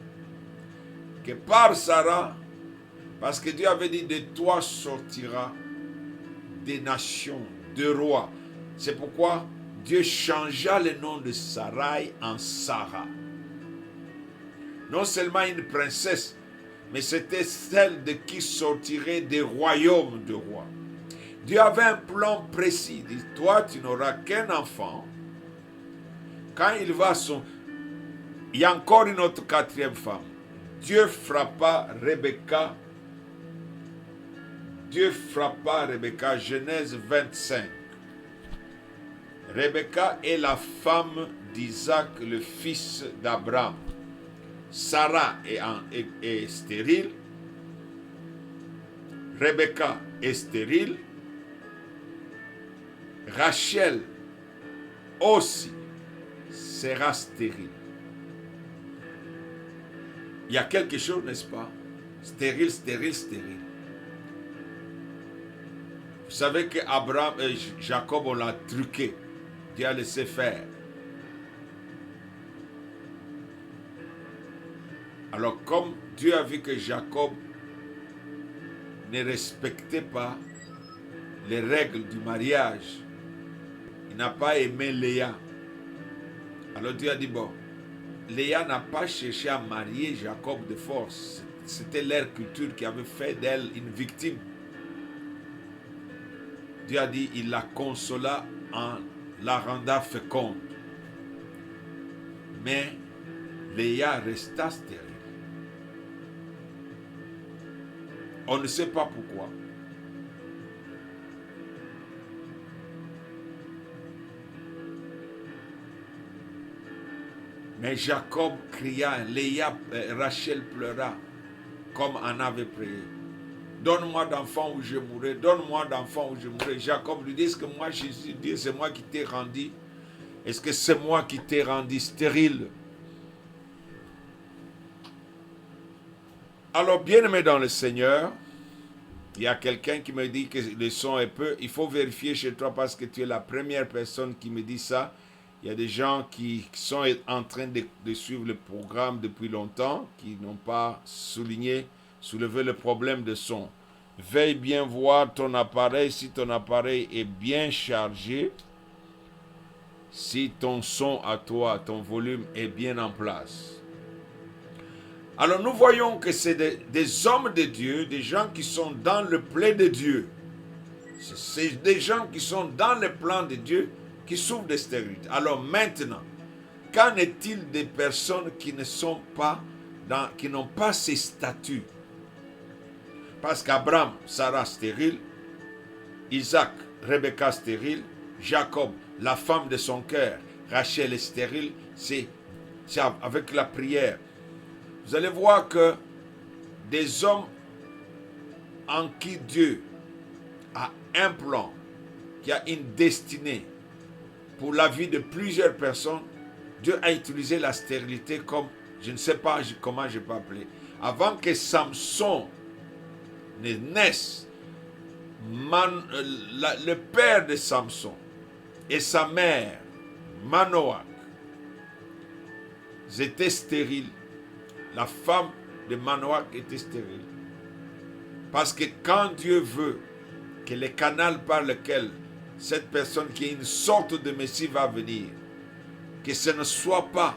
que par Sarah, parce que Dieu avait dit de toi sortira des nations, de rois. C'est pourquoi Dieu changea le nom de Sarai en Sarah. Non seulement une princesse, mais c'était celle de qui sortirait des royaumes de rois. Dieu avait un plan précis. Il dit, toi, tu n'auras qu'un enfant. Quand il va il y a encore une autre quatrième femme. Dieu frappa Rebecca. Genèse 25. Rebecca est la femme d'Isaac, le fils d'Abraham. Sarah est stérile. Rebecca est stérile. Rachel aussi sera stérile. Il y a quelque chose, n'est-ce pas? Stérile, stérile, stérile. Vous savez que Jacob, on l'a truqué. Dieu a laissé faire. Alors, comme Dieu a vu que Jacob ne respectait pas les règles du mariage, il n'a pas aimé Léa. Alors Dieu a dit, bon, Léa n'a pas cherché à marier Jacob de force. C'était leur culture qui avait fait d'elle une victime. Dieu a dit, il la consola en la rendant féconde. Mais Léa resta stérile. On ne sait pas pourquoi. Mais Jacob cria, Rachel pleura, comme en avait prié. Donne-moi d'enfant ou je mourrai, donne-moi d'enfant ou je mourrai. Jacob lui dit, est-ce que moi, Jésus, Dieu, c'est moi qui t'ai rendu? Est-ce que c'est moi qui t'ai rendu stérile? Alors, bien-aimé dans le Seigneur, il y a quelqu'un qui me dit que le son est peu. Il faut vérifier chez toi parce que tu es la première personne qui me dit ça. Il y a des gens qui sont en train de suivre le programme depuis longtemps, qui n'ont pas soulevé le problème de son. Veille bien voir ton appareil, si ton appareil est bien chargé, si ton son à toi, ton volume est bien en place. Alors nous voyons que c'est des hommes de Dieu, des gens qui sont dans le plan de Dieu. C'est des gens qui sont dans le plan de Dieu, qui souffrent de stérilité. Alors maintenant, qu'en est-il des personnes qui n'ont pas ces statuts? Parce qu'Abraham, Sarah stérile, Isaac, Rebecca stérile, Jacob, la femme de son cœur, Rachel est stérile, c'est avec la prière. Vous allez voir que des hommes en qui Dieu a un plan, qui a une destinée pour la vie de plusieurs personnes, Dieu a utilisé la stérilité comme je ne sais pas comment je peux appeler, avant que Samson ne naisse, le père de Samson et sa mère, Manoach, étaient stériles. La femme de Manoach était stérile. Parce que quand Dieu veut que le canal par lequel cette personne qui est une sorte de Messie va venir, que ce ne soit pas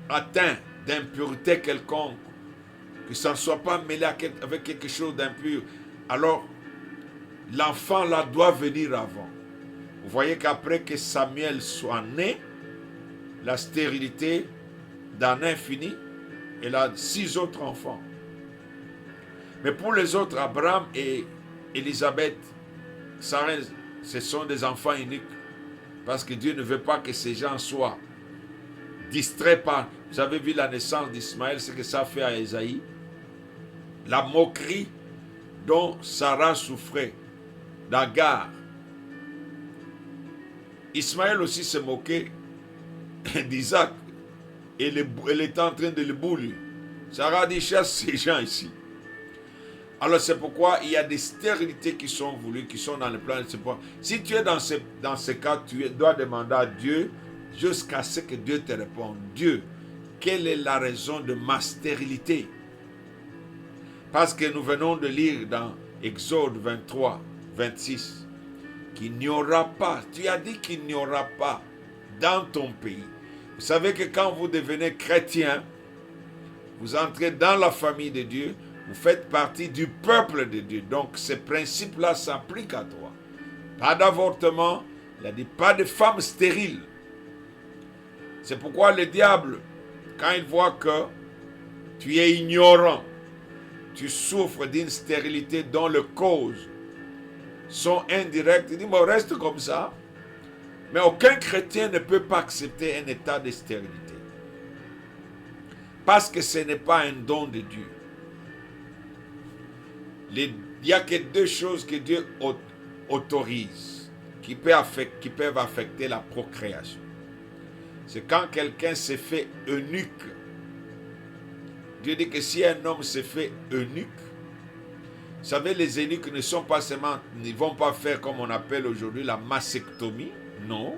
atteint d'impureté quelconque, que ça ne soit pas mêlé avec quelque chose d'impur, alors l'enfant là doit venir avant. Vous voyez qu'après que Samuel soit né, la stérilité d'Anna est finie, elle a 6 autres enfants. Mais pour les autres, Abraham et Élisabeth, ce sont des enfants uniques. Parce que Dieu ne veut pas que ces gens soient distraits par... Vous avez vu la naissance d'Ismaël, ce que ça fait à Ésaïe. La moquerie dont Sarah souffrait, d'Agar. Ismaël aussi se moquait d'Isaac. Et elle était en train de le bouler. Sarah dit, chasse ces gens ici. Alors c'est pourquoi il y a des stérilités qui sont voulues, qui sont dans le plan de ce point. Si tu es dans ce cas, tu dois demander à Dieu jusqu'à ce que Dieu te réponde. Dieu, quelle est la raison de ma stérilité? Parce que nous venons de lire dans Exode 23, 26, qu'il n'y aura pas, tu as dit qu'il n'y aura pas dans ton pays. Vous savez que quand vous devenez chrétien, vous entrez dans la famille de Dieu, vous faites partie du peuple de Dieu. Donc, ces principes-là s'appliquent à toi. Pas d'avortement, il a dit pas de femme stérile. C'est pourquoi le diable, quand il voit que tu es ignorant, tu souffres d'une stérilité dont les causes sont indirectes, il dit, bon, reste comme ça. Mais aucun chrétien ne peut pas accepter un état de stérilité. Parce que ce n'est pas un don de Dieu. Il n'y a que 2 choses que Dieu autorise qui peuvent affecter la procréation. C'est quand quelqu'un se fait eunuque. Dieu dit que si un homme se fait eunuque, vous savez, les eunuques ne sont pas seulement, ils ne vont pas faire comme on appelle aujourd'hui la mastectomie, non.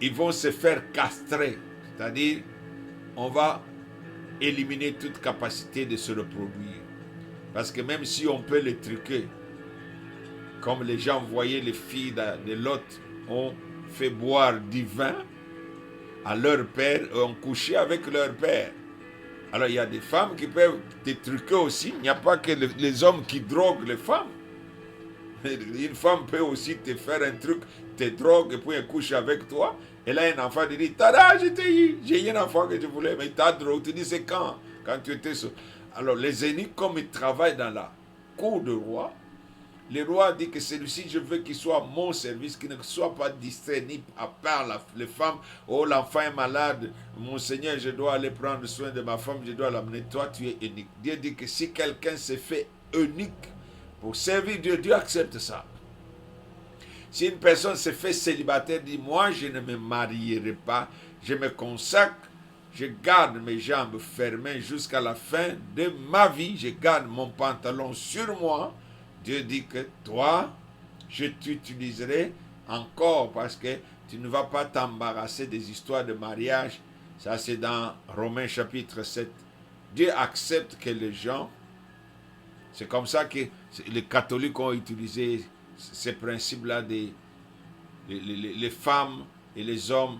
Ils vont se faire castrer, c'est-à-dire on va éliminer toute capacité de se reproduire. Parce que même si on peut les truquer, comme les gens voyaient les filles de Lot ont fait boire du vin à leur père et ont couché avec leur père. Alors il y a des femmes qui peuvent te truquer aussi. Il n'y a pas que les hommes qui droguent les femmes. Une femme peut aussi te faire un truc, te drogue et puis elle couche avec toi. Et là un enfant te dit, tada, j'ai eu un enfant que je voulais, mais t'as drogue. Tu dis, c'est quand tu étais sur... Alors les eunuques, comme ils travaillent dans la cour de roi, le roi dit que celui-ci, je veux qu'il soit à mon service, qu'il ne soit pas distrait ni à part les femmes. Oh, l'enfant est malade, mon Seigneur, je dois aller prendre soin de ma femme, je dois l'amener. Toi, tu es eunuque. Dieu dit que si quelqu'un se fait eunuque pour servir Dieu, Dieu accepte ça. Si une personne se fait célibataire, dit, moi, je ne me marierai pas, je me consacre, je garde mes jambes fermées jusqu'à la fin de ma vie, je garde mon pantalon sur moi. Dieu dit que toi, je t'utiliserai encore parce que tu ne vas pas t'embarrasser des histoires de mariage. Ça, c'est dans Romains chapitre 7. Dieu accepte que les gens, c'est comme ça que les catholiques ont utilisé ces principes-là, les femmes et les hommes,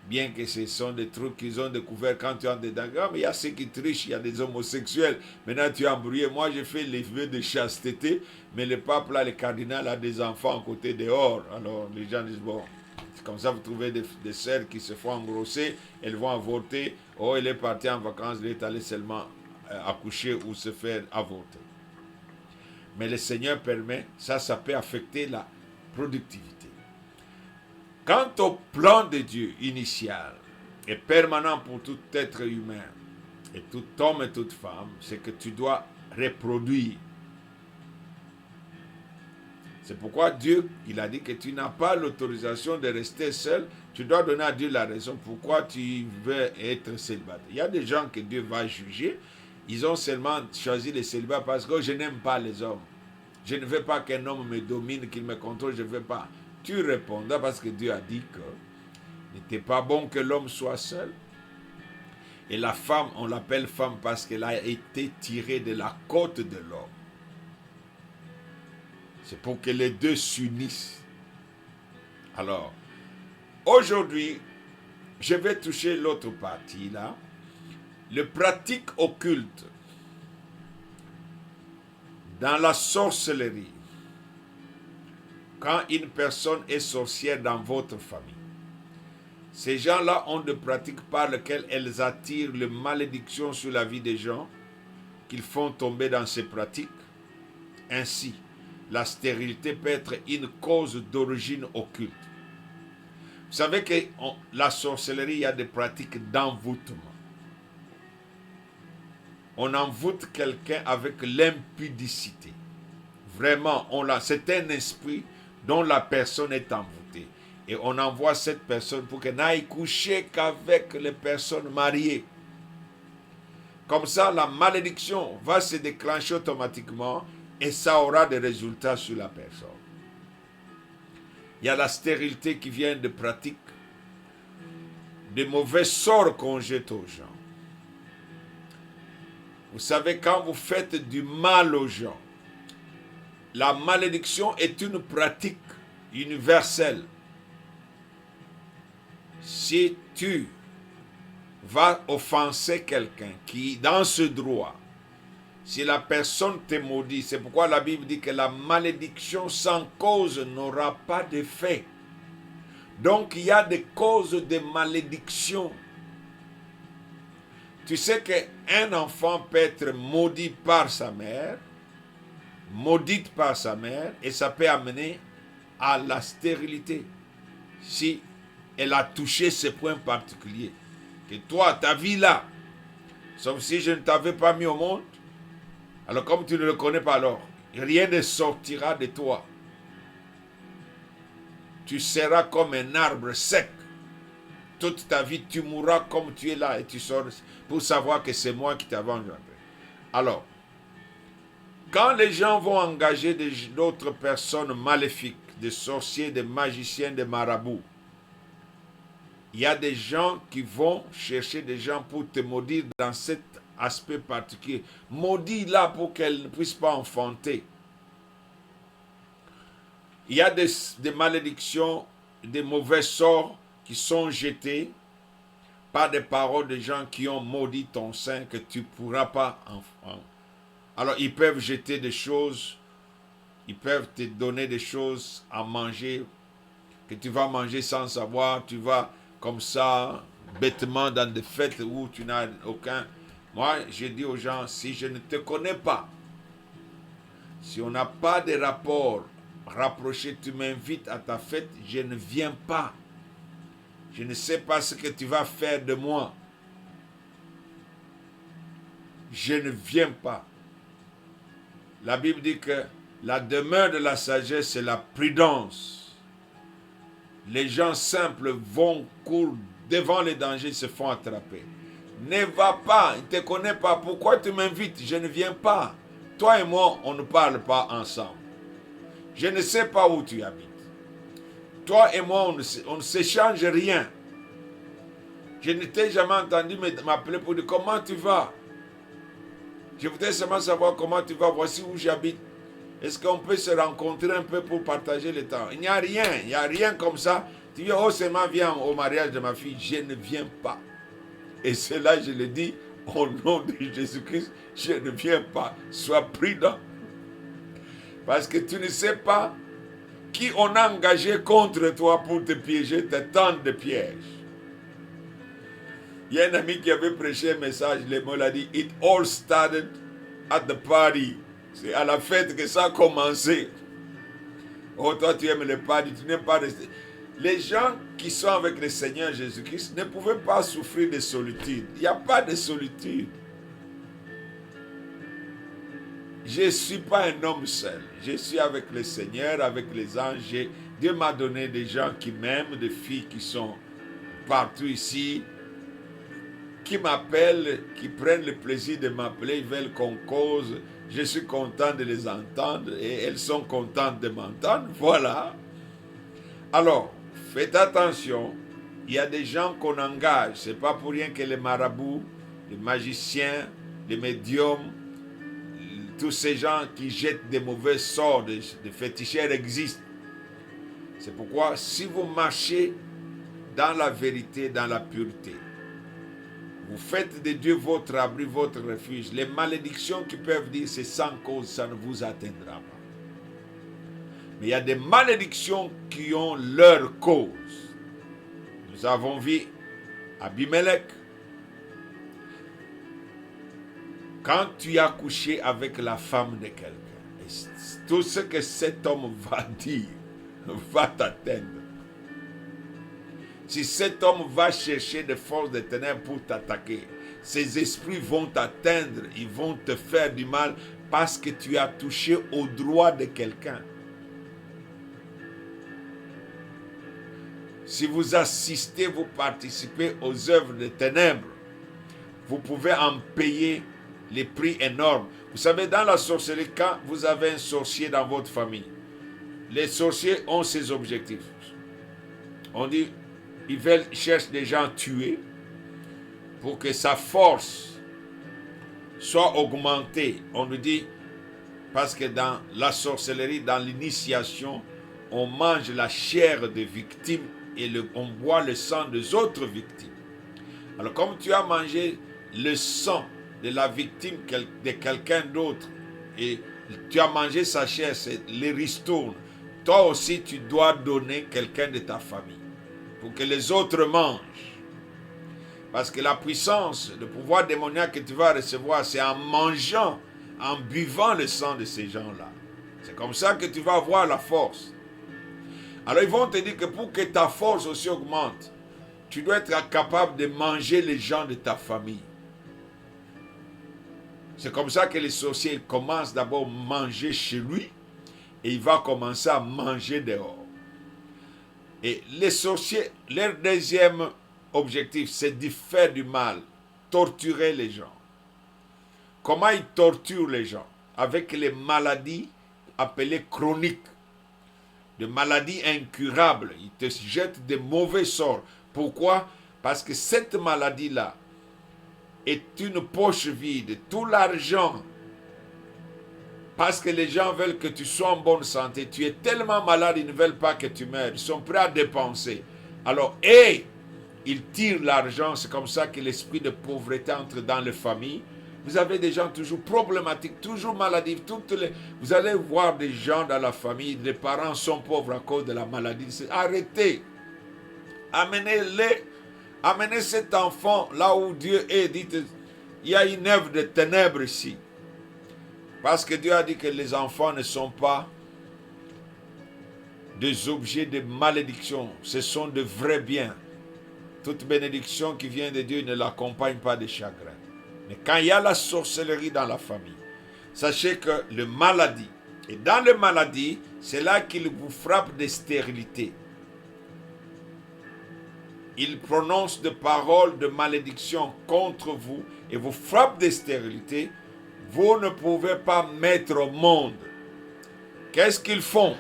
bien que ce sont des trucs qu'ils ont découverts quand tu es dedans. Mais il y a ceux qui trichent, il y a des homosexuels. Maintenant tu es embrouillé. Moi j'ai fait les vœux de chasteté, mais le pape là, le cardinal a des enfants à côté dehors. Alors les gens disent, bon, c'est comme ça vous trouvez des sœurs qui se font engrosser, elles vont avorter. Oh, elle est partie en vacances, elle est allée seulement accoucher ou se faire avorter. Mais le Seigneur permet, ça peut affecter la productivité. Quant au plan de Dieu initial et permanent pour tout être humain, et tout homme et toute femme, c'est que tu dois reproduire. C'est pourquoi Dieu, il a dit que tu n'as pas l'autorisation de rester seul, Tu dois donner à Dieu la raison pourquoi tu veux être célibataire. Il y a des gens que Dieu va juger. Ils ont seulement choisi le célibat parce que je n'aime pas les hommes. Je ne veux pas qu'un homme me domine, qu'il me contrôle, je ne veux pas. Tu répondras parce que Dieu a dit que il n'était pas bon que l'homme soit seul. Et la femme, on l'appelle femme parce qu'elle a été tirée de la côte de l'homme. C'est pour que les deux s'unissent. Alors, aujourd'hui, je vais toucher l'autre partie là. Le pratique occulte dans la sorcellerie. Quand une personne est sorcière dans votre famille, ces gens-là ont des pratiques par lesquelles elles attirent les malédictions sur la vie des gens, qu'ils font tomber dans ces pratiques. Ainsi, la stérilité peut être une cause d'origine occulte. Vous savez que la sorcellerie, il y a des pratiques d'envoûtement. On envoûte quelqu'un avec l'impudicité. Vraiment, c'est un esprit dont la personne est envoûtée. Et on envoie cette personne pour qu'elle n'aille coucher qu'avec les personnes mariées. Comme ça, la malédiction va se déclencher automatiquement et ça aura des résultats sur la personne. Il y a la stérilité qui vient de pratiques, de mauvais sorts qu'on jette aux gens. Vous savez, quand vous faites du mal aux gens, la malédiction est une pratique universelle. Si tu vas offenser quelqu'un qui est dans ce droit, si la personne te maudit, c'est pourquoi la Bible dit que la malédiction sans cause n'aura pas d'effet. Donc il y a des causes de malédiction. Tu sais qu'un enfant peut être maudit par sa mère, maudite par sa mère, et ça peut amener à la stérilité. Si elle a touché ce point particulier. Que toi, ta vie là, sauf si je ne t'avais pas mis au monde, alors comme tu ne le connais pas alors, rien ne sortira de toi. Tu seras comme un arbre sec. Toute ta vie, tu mourras comme tu es là et tu sors pour savoir que c'est moi qui t'avais engendré. Alors, quand les gens vont engager d'autres personnes maléfiques, des sorciers, des magiciens, des marabouts, il y a des gens qui vont chercher des gens pour te maudire dans cet aspect particulier. Maudit là pour qu'elle ne puisse pas enfanter. Il y a des malédictions, des mauvais sorts qui sont jetés par des paroles de gens qui ont maudit ton sein que tu ne pourras pas enfanter. Alors ils peuvent jeter des choses, ils peuvent te donner des choses à manger que tu vas manger sans savoir, tu vas comme ça, bêtement dans des fêtes où tu n'as aucun... Moi, je dis aux gens, si je ne te connais pas, si on n'a pas de rapport rapproché, tu m'invites à ta fête, je ne viens pas. Je ne sais pas ce que tu vas faire de moi. Je ne viens pas. La Bible dit que la demeure de la sagesse, c'est la prudence. Les gens simples courent devant les dangers, se font attraper. Ne va pas, il ne te connaît pas. Pourquoi tu m'invites? Je ne viens pas. Toi et moi, on ne parle pas ensemble. Je ne sais pas où tu habites. Toi et moi, on ne s'échange rien. Je ne t'ai jamais entendu m'appeler pour dire comment tu vas. Je voudrais seulement savoir comment tu vas. Voici où j'habite. Est-ce qu'on peut se rencontrer un peu pour partager le temps? Il n'y a rien comme ça. Tu dis, oh, seulement viens au mariage de ma fille. Je ne viens pas. Et cela, je le dis au nom de Jésus-Christ, je ne viens pas. Sois prudent. Parce que tu ne sais pas qui on a engagé contre toi pour te piéger, te tendre de pièges. Il y a un ami qui avait prêché un message, le mot l'a dit, it all started at the party. C'est à la fête que ça a commencé. Oh, toi, tu aimes le party, tu n'aimes pas rester. Les gens qui sont avec le Seigneur Jésus-Christ ne pouvaient pas souffrir de solitude. Il n'y a pas de solitude. Je ne suis pas un homme seul. Je suis avec le Seigneur, avec les anges. Dieu m'a donné des gens qui m'aiment, des filles qui sont partout ici qui m'appellent, qui prennent le plaisir de m'appeler, ils veulent qu'on cause. Je suis content de les entendre et elles sont contentes de m'entendre. Voilà. Alors, faites attention. Il y a des gens qu'on engage. Ce n'est pas pour rien que les marabouts, les magiciens, les médiums, tous ces gens qui jettent des mauvais sorts, des féticheurs existent. C'est pourquoi si vous marchez dans la vérité, dans la pureté, vous faites de Dieu votre abri, votre refuge, les malédictions qui peuvent dire c'est sans cause, ça ne vous atteindra pas. Mais il y a des malédictions qui ont leur cause. Nous avons vu Abimelech. Quand tu as couché avec la femme de quelqu'un, tout ce que cet homme va dire va t'atteindre. Si cet homme va chercher des forces de ténèbres pour t'attaquer, ces esprits vont t'atteindre, ils vont te faire du mal parce que tu as touché au droit de quelqu'un. Si vous assistez, vous participez aux œuvres des ténèbres, vous pouvez en payer les prix énormes. Vous savez, dans la sorcellerie, quand vous avez un sorcier dans votre famille, les sorciers ont ces objectifs. On dit, ils cherchent des gens tués pour que sa force soit augmentée. On nous dit, parce que dans la sorcellerie, dans l'initiation, on mange la chair des victimes et on boit le sang des autres victimes. Alors comme tu as mangé le sang de la victime de quelqu'un d'autre et tu as mangé sa chair, c'est les ristournes. Toi aussi tu dois donner quelqu'un de ta famille pour que les autres mangent. Parce que la puissance, le pouvoir démoniaque que tu vas recevoir, c'est en mangeant, en buvant le sang de ces gens-là. C'est comme ça que tu vas avoir la force. Alors ils vont te dire que pour que ta force aussi augmente, tu dois être capable de manger les gens de ta famille. C'est comme ça que les sorciers commencent d'abord à manger chez lui et il va commencer à manger dehors. Et les sorciers, leur deuxième objectif, c'est de faire du mal, torturer les gens. Comment ils torturent les gens? Avec les maladies appelées chroniques, de maladies incurables. Ils te jettent de mauvais sorts. Pourquoi? Parce que cette maladie-là est une poche vide. Tout l'argent, parce que les gens veulent que tu sois en bonne santé. Tu es tellement malade, ils ne veulent pas que tu meurs. Ils sont prêts à dépenser. Alors, ils tirent l'argent. C'est comme ça que l'esprit de pauvreté entre dans les familles. Vous avez des gens toujours problématiques, toujours maladifs. Vous allez voir des gens dans la famille, les parents sont pauvres à cause de la maladie. Arrêtez. Amenez cet enfant là où Dieu est. Dites, il y a une œuvre de ténèbres ici. Parce que Dieu a dit que les enfants ne sont pas des objets de malédiction. Ce sont de vrais biens. Toute bénédiction qui vient de Dieu ne l'accompagne pas de chagrin. Mais quand il y a la sorcellerie dans la famille, sachez que le maladie, et dans le maladie, c'est là qu'il vous frappe de stérilité. Il prononce des paroles de malédiction contre vous et vous frappe de stérilité. Vous ne pouvez pas mettre au monde. Qu'est-ce qu'ils font?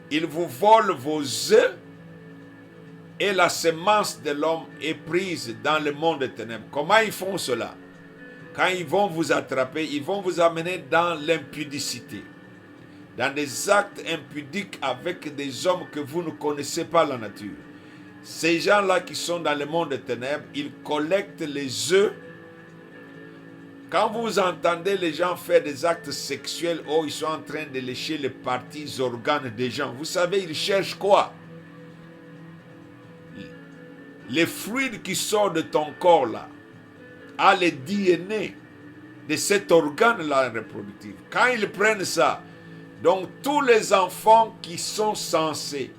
Ils vous volent vos œufs et la semence de l'homme est prise dans le monde des ténèbres. Comment ils font cela? Quand ils vont vous attraper, ils vont vous amener dans l'impudicité, dans des actes impudiques avec des hommes que vous ne connaissez pas la nature. Ces gens-là qui sont dans le monde des ténèbres, ils collectent les œufs. Quand vous entendez les gens faire des actes sexuels, ils sont en train de lécher les parties, organes des gens. Vous savez, ils cherchent quoi? Les fluides qui sortent de ton corps là, a le DNA de cet organe-là reproductif. Quand ils prennent ça, donc tous les enfants qui sont censés,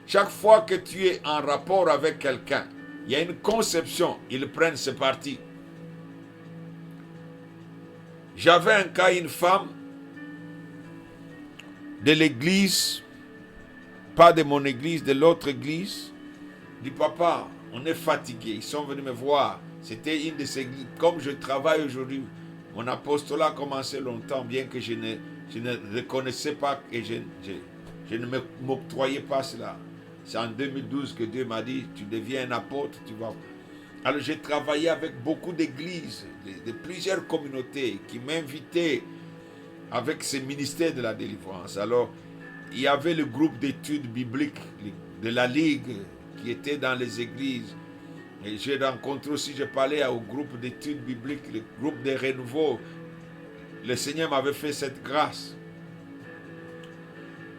chaque fois que tu es en rapport avec quelqu'un, il y a une conception, ils prennent ces parties. J'avais un cas, une femme de l'église pas de mon église, de l'autre église. Je dis, papa, on est fatigué. Ils sont venus me voir. C'était une de ces églises. Comme je travaille aujourd'hui, mon apostolat a commencé longtemps, bien que je ne reconnaissais pas et je ne m'octroyais pas cela. C'est en 2012 que Dieu m'a dit, tu deviens un apôtre, tu vas... Alors j'ai travaillé avec beaucoup d'églises, de plusieurs communautés qui m'invitaient avec ce ministère de la délivrance. Alors, il y avait le groupe d'études bibliques de la Ligue qui était dans les églises. Et j'ai rencontré aussi, j'ai parlé au groupe d'études bibliques, le groupe des renouveaux. Le Seigneur m'avait fait cette grâce.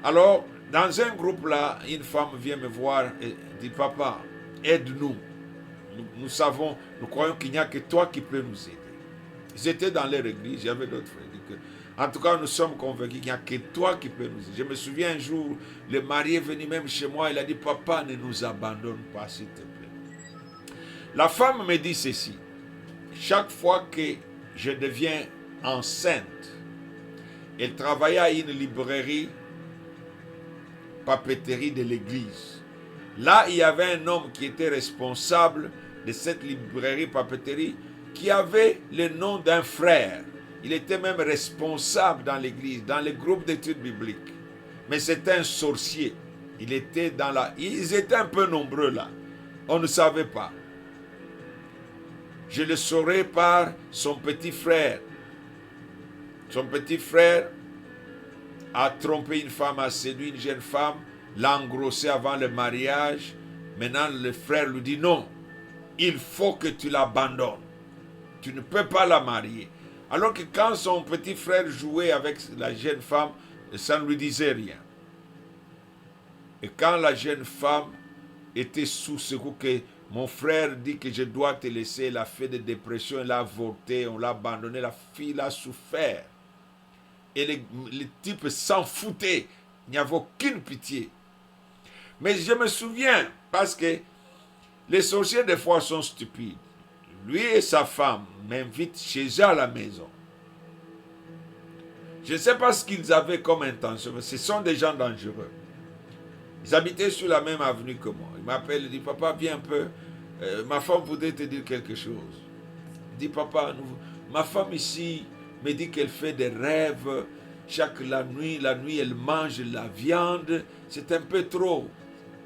Alors, dans un groupe là, une femme vient me voir et dit, papa, aide-nous. Nous croyons qu'il n'y a que toi qui peux nous aider. Ils étaient dans leur église, il y avait d'autres frères. En tout cas, nous sommes convaincus qu'il n'y a que toi qui peux nous aider. Je me souviens un jour, le mari est venu même chez moi, il a dit, papa, ne nous abandonne pas, s'il te plaît. La femme me dit ceci, chaque fois que je deviens enceinte, elle travaillait à une librairie, papeterie de l'église. Là, il y avait un homme qui était responsable de cette librairie, papeterie, qui avait le nom d'un frère. Il était même responsable dans l'église, dans le groupe d'études bibliques. Mais c'était un sorcier. Ils étaient un peu nombreux là. On ne savait pas. Je le saurais par son petit frère. Son petit frère a trompé une femme, a séduit une jeune femme, l'a engrossée avant le mariage. Maintenant, le frère lui dit non, il faut que tu l'abandonnes. Tu ne peux pas la marier. Alors que quand son petit frère jouait avec la jeune femme, ça ne lui disait rien. Et quand la jeune femme était sous ce coup que mon frère dit que je dois te laisser, elle a fait des dépressions, elle a avorté, on l'a abandonné, la fille a souffert. Et le type s'en foutait, il n'y avait aucune pitié. Mais je me souviens, parce que les sorciers des fois sont stupides. Lui et sa femme m'invitent chez eux à la maison. Je ne sais pas ce qu'ils avaient comme intention, mais ce sont des gens dangereux. Ils habitaient sur la même avenue que moi. Ils m'appellent, ils disent, papa, viens un peu. Ma femme voudrait te dire quelque chose. Il dit, papa, ma femme ici me dit qu'elle fait des rêves. La nuit, elle mange la viande. C'est un peu trop.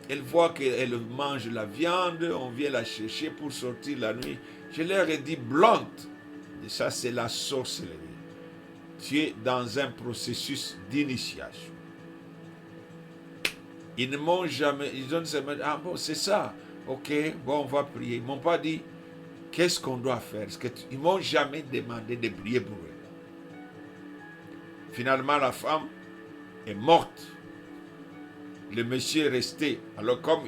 Elle voit qu'elle mange la viande. On vient la chercher pour sortir la nuit. Je leur ai dit, blunt. Et ça, c'est la sorcellerie. Tu es dans un processus d'initiation. Ils ne m'ont jamais... Ils ont dit, ah bon, c'est ça. Ok, bon, on va prier. Ils ne m'ont pas dit, qu'est-ce qu'on doit faire? Ils ne m'ont jamais demandé de prier pour eux. Finalement, la femme est morte. Le monsieur est resté. Alors, comme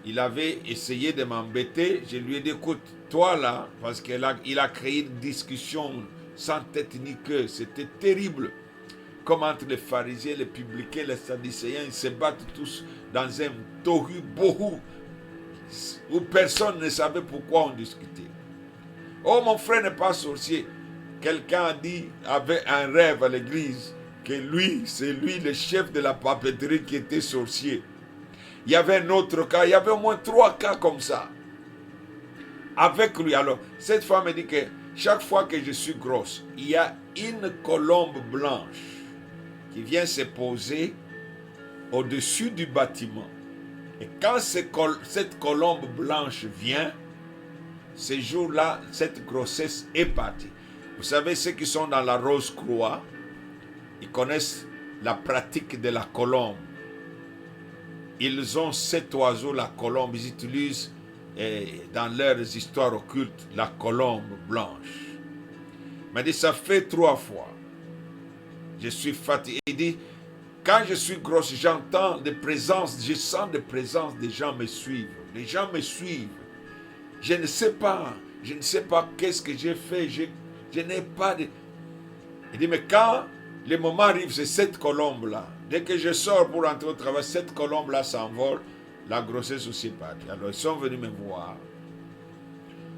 il avait essayé de m'embêter, je lui ai dit, écoute, toi là, parce qu'il a créé une discussion sans tête ni queue. C'était terrible. Comme entre les pharisiens, les publicains, les sadducéens, ils se battent tous dans un tohu bohu où personne ne savait pourquoi on discutait. Oh, mon frère n'est pas sorcier. Quelqu'un a dit, avait un rêve à l'église, que lui, c'est lui le chef de la papeterie qui était sorcier. Il y avait un autre cas, il y avait au moins 3 cas comme ça. Avec lui, alors, cette femme me dit que chaque fois que je suis grosse, il y a une colombe blanche qui vient se poser au-dessus du bâtiment. Et quand cette colombe blanche vient, ce jour-là, cette grossesse est partie. Vous savez, ceux qui sont dans la Rose-Croix, ils connaissent la pratique de la colombe. Ils ont cet oiseau, la colombe, ils utilisent dans leurs histoires occultes la colombe blanche. Il m'a dit, ça fait 3 fois. Je suis fatigué. Il dit, quand je suis grosse, j'entends des présences, je sens des présences, des gens me suivent. Les gens me suivent. Je ne sais pas qu'est-ce que j'ai fait. Je n'ai pas de... Il dit, mais quand le moment arrive, c'est cette colombe-là. Dès que je sors pour entrer au travail, cette colombe-là s'envole, la grossesse aussi partie. Alors ils sont venus me voir.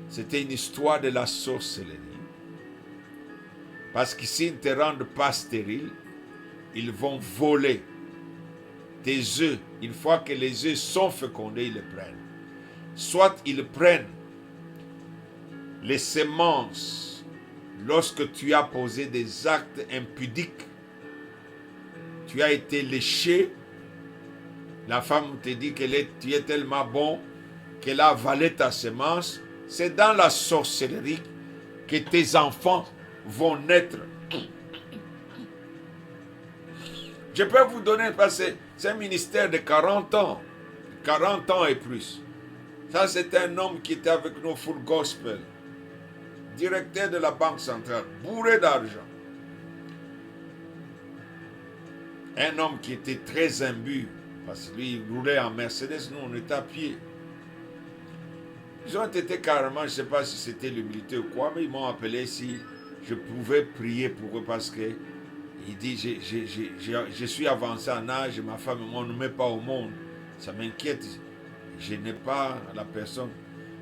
C'était une histoire de la sorcellerie. Parce que s'ils ne te rendent pas stérile, ils vont voler tes œufs, une fois que les œufs sont fécondés, ils les prennent. Soit ils prennent les semences lorsque tu as posé des actes impudiques, tu as été léché, la femme te dit que tu es tellement bon qu'elle a avalé ta semence. C'est dans la sorcellerie que tes enfants vont naître. Je peux vous donner, parce que c'est un ministère de 40 ans. 40 ans et plus. Ça, c'est un homme qui était avec nous Full Gospel. Directeur de la Banque centrale, bourré d'argent. Un homme qui était très imbu, parce que lui, il roulait en Mercedes, nous, on était à pied. Ils ont été carrément, je ne sais pas si c'était l'humilité ou quoi, mais ils m'ont appelé si je pouvais prier pour eux, parce que il dit, je suis avancé en âge, ma femme et moi, on ne met pas au monde. Ça m'inquiète. Je n'ai pas la personne.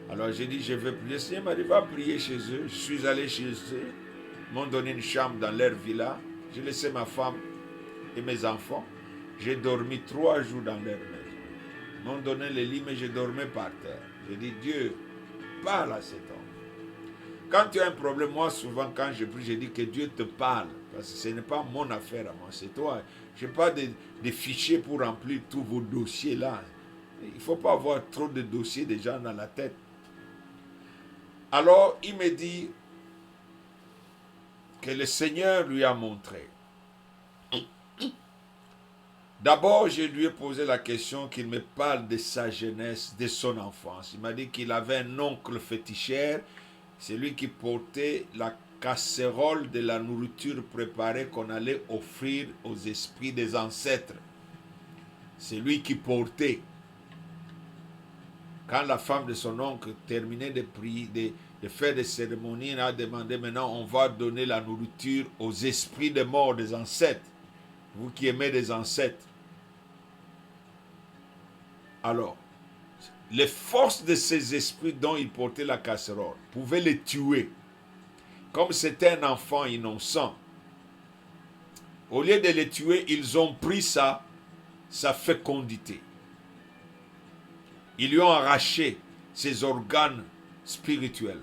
Alors j'ai dit, je vais prier. Le Seigneur m'a dit, va prier chez eux. Je suis allé chez eux. Ils m'ont donné une chambre dans leur villa. J'ai laissé ma femme et mes enfants. J'ai dormi 3 jours dans leur maison. Ils m'ont donné le lit, mais je dormais par terre. J'ai dit, Dieu, parle à cet homme. Quand tu as un problème, moi souvent quand je prie, je dis que Dieu te parle. Parce que ce n'est pas mon affaire à moi, c'est toi. Je n'ai pas de fichiers pour remplir tous vos dossiers là. Il ne faut pas avoir trop de dossiers déjà dans la tête. Alors, il me dit que le Seigneur lui a montré. D'abord, je lui ai posé la question qu'il me parle de sa jeunesse, de son enfance. Il m'a dit qu'il avait un oncle féticheur, c'est lui qui portait la casserole de la nourriture préparée qu'on allait offrir aux esprits des ancêtres. C'est lui qui portait. Quand la femme de son oncle terminait de prier, de faire des cérémonies, elle a demandé maintenant on va donner la nourriture aux esprits des morts, des ancêtres. Vous qui aimez des ancêtres. Alors, les forces de ces esprits dont il portait la casserole pouvaient les tuer. Comme c'était un enfant innocent, au lieu de les tuer, ils ont pris sa fécondité. Ils lui ont arraché ses organes spirituellement.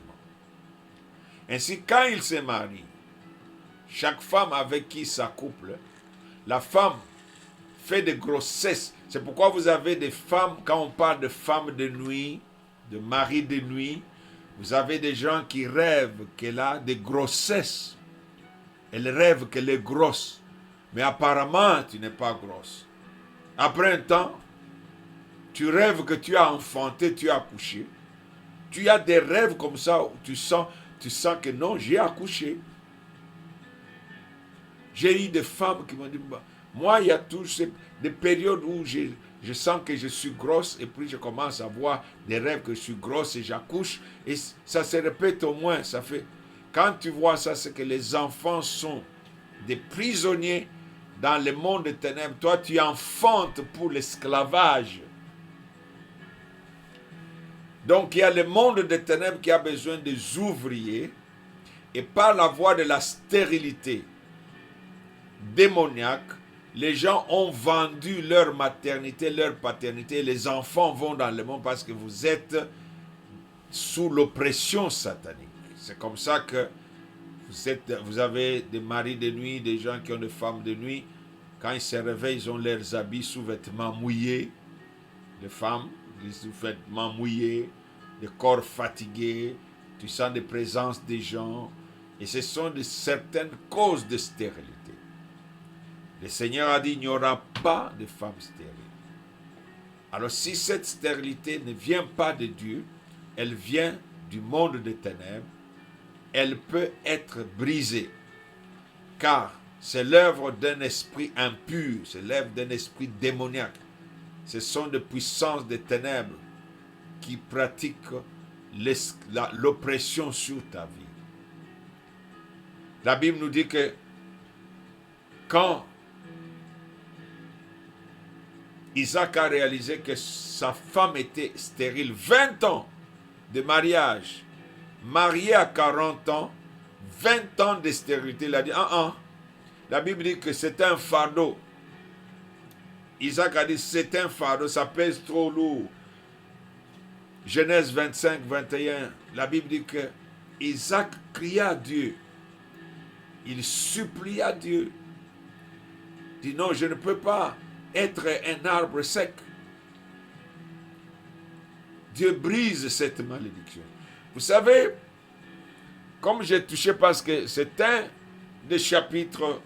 Ainsi, quand il se marie, chaque femme avec qui il s'accouple, la femme fait des grossesses. C'est pourquoi vous avez des femmes, quand on parle de femmes de nuit, de mari de nuit, vous avez des gens qui rêvent qu'elle a des grossesses. Elle rêve qu'elle est grosse. Mais apparemment, tu n'es pas grosse. Après un temps, tu rêves que tu as enfanté, tu as accouché. Tu as des rêves comme ça où tu sens que non, j'ai accouché. J'ai eu des femmes qui m'ont dit, moi, il y a tous des périodes où je sens que je suis grosse et puis je commence à voir des rêves que je suis grosse et j'accouche. Et ça se répète au moins. Ça fait, quand tu vois ça, c'est que les enfants sont des prisonniers dans le monde des ténèbres. Toi, tu enfantes pour l'esclavage. Donc, il y a le monde des ténèbres qui a besoin des ouvriers. Et par la voie de la stérilité démoniaque, les gens ont vendu leur maternité, leur paternité. Les enfants vont dans le monde parce que vous êtes sous l'oppression satanique. C'est comme ça que vous avez des maris de nuit, des gens qui ont des femmes de nuit. Quand ils se réveillent, ils ont leurs habits sous-vêtements mouillés. Les femmes, les sous-vêtements mouillés, des corps fatigués. Tu sens des présences des gens. Et ce sont certaines causes de stérilité. Le Seigneur a dit, il n'y aura pas de femmes stériles. Alors si cette stérilité ne vient pas de Dieu, elle vient du monde des ténèbres, elle peut être brisée. Car c'est l'œuvre d'un esprit impur, c'est l'œuvre d'un esprit démoniaque. Ce sont des puissances des ténèbres qui pratiquent l'oppression sur ta vie. La Bible nous dit que quand Isaac a réalisé que sa femme était stérile, 20 ans de mariage, marié à 40 ans, 20 ans de stérilité, il a dit, la Bible dit que c'était un fardeau. Isaac a dit, c'est un fardeau, ça pèse trop lourd. Genèse 25, 21, la Bible dit que Isaac cria à Dieu. Il supplia Dieu. Il dit, non, je ne peux pas être un arbre sec. Dieu brise cette malédiction. Vous savez, comme j'ai touché parce que c'est un des chapitres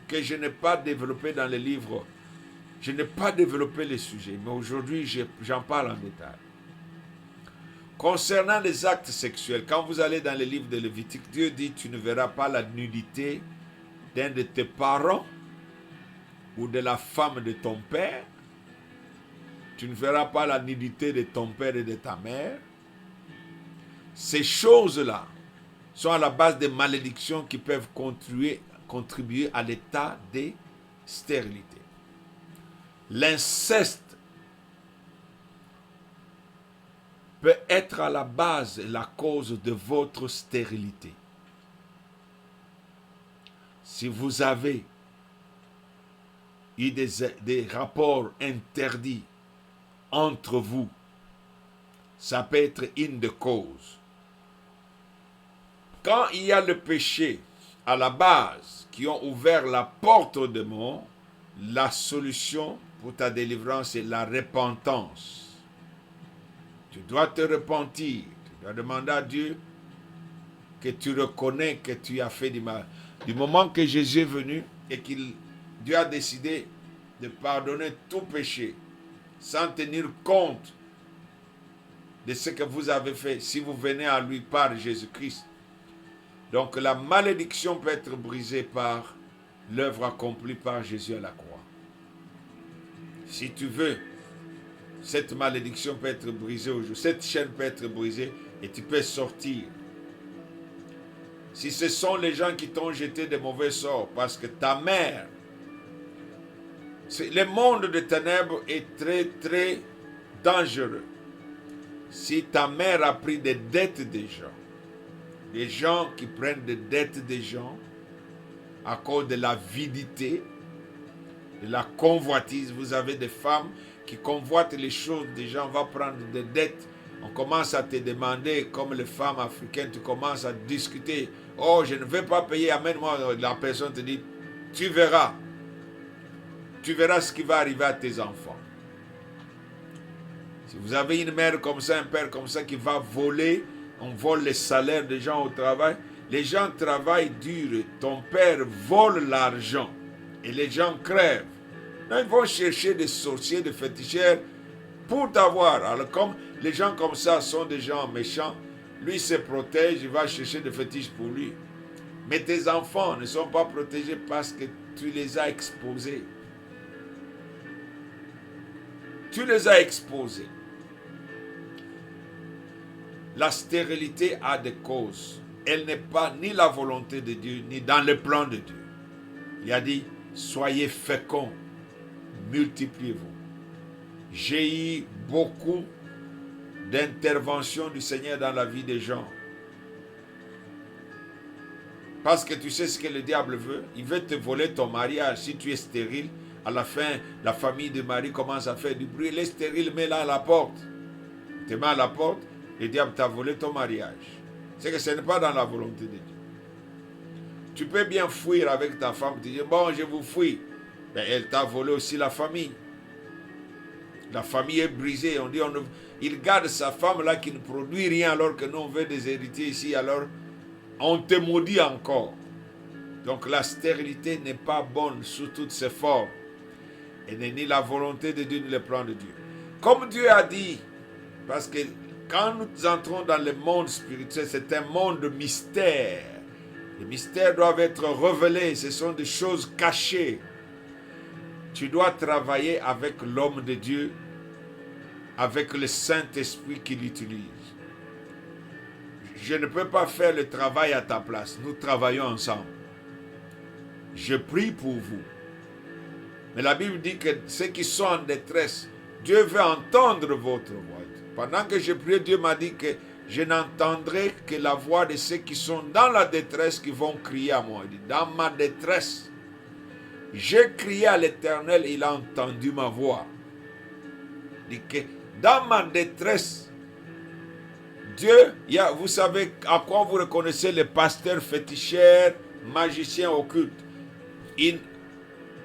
que je n'ai pas développé dans les livres. Je n'ai pas développé les sujets, mais aujourd'hui, j'en parle en détail. Concernant les actes sexuels, quand vous allez dans les livres de Lévitique, Dieu dit, tu ne verras pas la nudité d'un de tes parents ou de la femme de ton père. Tu ne verras pas la nudité de ton père et de ta mère. Ces choses-là sont à la base des malédictions qui peuvent contribuer à l'état de stérilité. L'inceste peut être à la base et la cause de votre stérilité. Si vous avez eu des rapports interdits entre vous, ça peut être une des causes. Quand il y a le péché à la base qui ont ouvert la porte au démon, la solution pour ta délivrance est la repentance. Tu dois te repentir. Tu dois demander à Dieu que tu reconnais que tu as fait du mal. Du moment que Jésus est venu et que Dieu a décidé de pardonner tout péché sans tenir compte de ce que vous avez fait si vous venez à lui par Jésus-Christ. Donc la malédiction peut être brisée par l'œuvre accomplie par Jésus à la croix. Si tu veux, cette malédiction peut être brisée aujourd'hui. Cette chaîne peut être brisée et tu peux sortir. Si ce sont les gens qui t'ont jeté de mauvais sorts, parce que ta mère, le monde de ténèbres est très très dangereux. Si ta mère a pris des dettes des gens qui prennent des dettes des gens à cause de l'avidité, de la convoitise. Vous avez des femmes qui convoitent les choses des gens, on va prendre des dettes. On commence à te demander, comme les femmes africaines, tu commences à discuter. Oh, je ne veux pas payer, amène-moi. La personne te dit, tu verras. Tu verras ce qui va arriver à tes enfants. Si vous avez une mère comme ça, un père comme ça qui va voler, on vole les salaires des gens au travail. Les gens travaillent dur. Ton père vole l'argent. Et les gens crèvent. Donc, ils vont chercher des sorciers, des féticheurs pour t'avoir. Alors comme les gens comme ça sont des gens méchants, lui se protège, il va chercher des fétiches pour lui. Mais tes enfants ne sont pas protégés parce que tu les as exposés. Tu les as exposés. La stérilité a des causes. Elle n'est pas ni la volonté de Dieu, ni dans le plan de Dieu. Il a dit, soyez féconds, multipliez-vous. J'ai eu beaucoup d'interventions du Seigneur dans la vie des gens. Parce que tu sais ce que le diable veut. Il veut te voler ton mariage. Si tu es stérile, à la fin, la famille de Marie commence à faire du bruit. Elle est stérile, mets-la à la porte. Tu te mets à la porte, le diable t'a volé ton mariage. C'est que ce n'est pas dans la volonté de Dieu. Tu peux bien fuir avec ta femme. Tu dis, bon, je vous fuis. Mais elle t'a volé aussi la famille. La famille est brisée. On dit, il garde sa femme là qui ne produit rien alors que nous on veut des héritiers ici. Alors, on te maudit encore. Donc la stérilité n'est pas bonne sous toutes ses formes. Et n'est ni la volonté de Dieu ni le plan de Dieu. Comme Dieu a dit, parce que quand nous entrons dans le monde spirituel, c'est un monde de mystère. Les mystères doivent être révélés. Ce sont des choses cachées. Tu dois travailler avec l'homme de Dieu, avec le Saint-Esprit qui l'utilise. Je ne peux pas faire le travail à ta place. Nous travaillons ensemble. Je prie pour vous. Mais la Bible dit que ceux qui sont en détresse, Dieu veut entendre votre voix. Pendant que je priais, Dieu m'a dit que je n'entendrai que la voix de ceux qui sont dans la détresse qui vont crier à moi. Il dit, dans ma détresse, J'ai crié à l'Éternel, il a entendu ma voix. Il dit que dans ma détresse, Dieu, vous savez à quoi vous reconnaissez les pasteurs féticheurs, magiciens occultes. Ils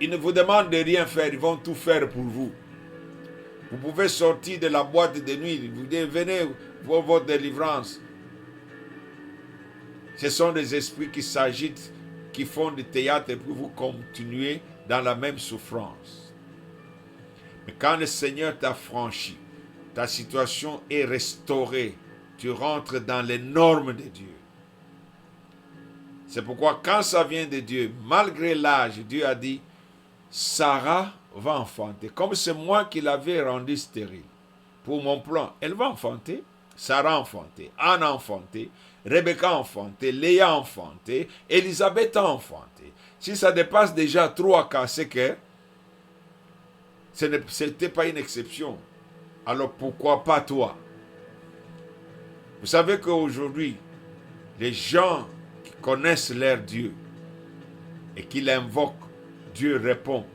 ne vous demandent de rien faire, ils vont tout faire pour vous. Vous pouvez sortir de la boîte de nuit, vous dites, venez voir votre délivrance. Ce sont des esprits qui s'agitent, qui font du théâtre et puis vous continuez dans la même souffrance. Mais quand le Seigneur t'a franchi, ta situation est restaurée, tu rentres dans les normes de Dieu. C'est pourquoi quand ça vient de Dieu, malgré l'âge, Dieu a dit, Sarah va enfanter. Comme c'est moi qui l'avais rendue stérile. Pour mon plan, elle va enfanter. Sarah a enfanté, Anne a enfanté, Rebecca a enfanté, Léa a enfanté, Élisabeth a enfanté. Si ça dépasse déjà 3 cas, c'est que ce n'était pas une exception. Alors pourquoi pas toi? Vous savez qu'aujourd'hui, les gens qui connaissent leur Dieu et qui l'invoquent, Dieu répond.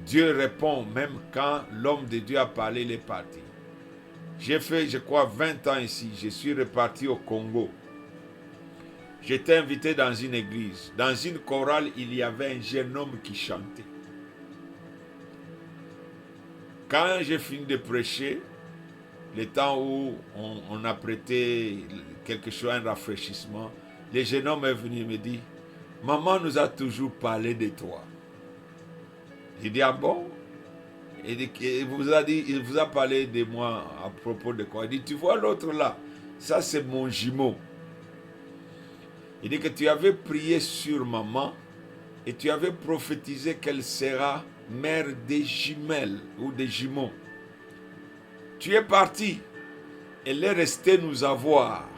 Dieu répond même quand l'homme de Dieu a parlé, il est parti. J'ai fait, je crois, 20 ans ici. Je suis reparti au Congo. J'étais invité dans une église. Dans une chorale, il y avait un jeune homme qui chantait. Quand j'ai fini de prêcher, le temps où on a prêté quelque chose, un rafraîchissement, le jeune homme est venu me dire, maman nous a toujours parlé de toi. J'ai dit, ah bon? Il vous a parlé de moi à propos de quoi? Il dit, tu vois l'autre là, ça c'est mon jumeau. Il dit que tu avais prié sur maman et tu avais prophétisé qu'elle sera mère des jumelles ou des jumeaux. Tu es parti. Elle est restée nous avoir.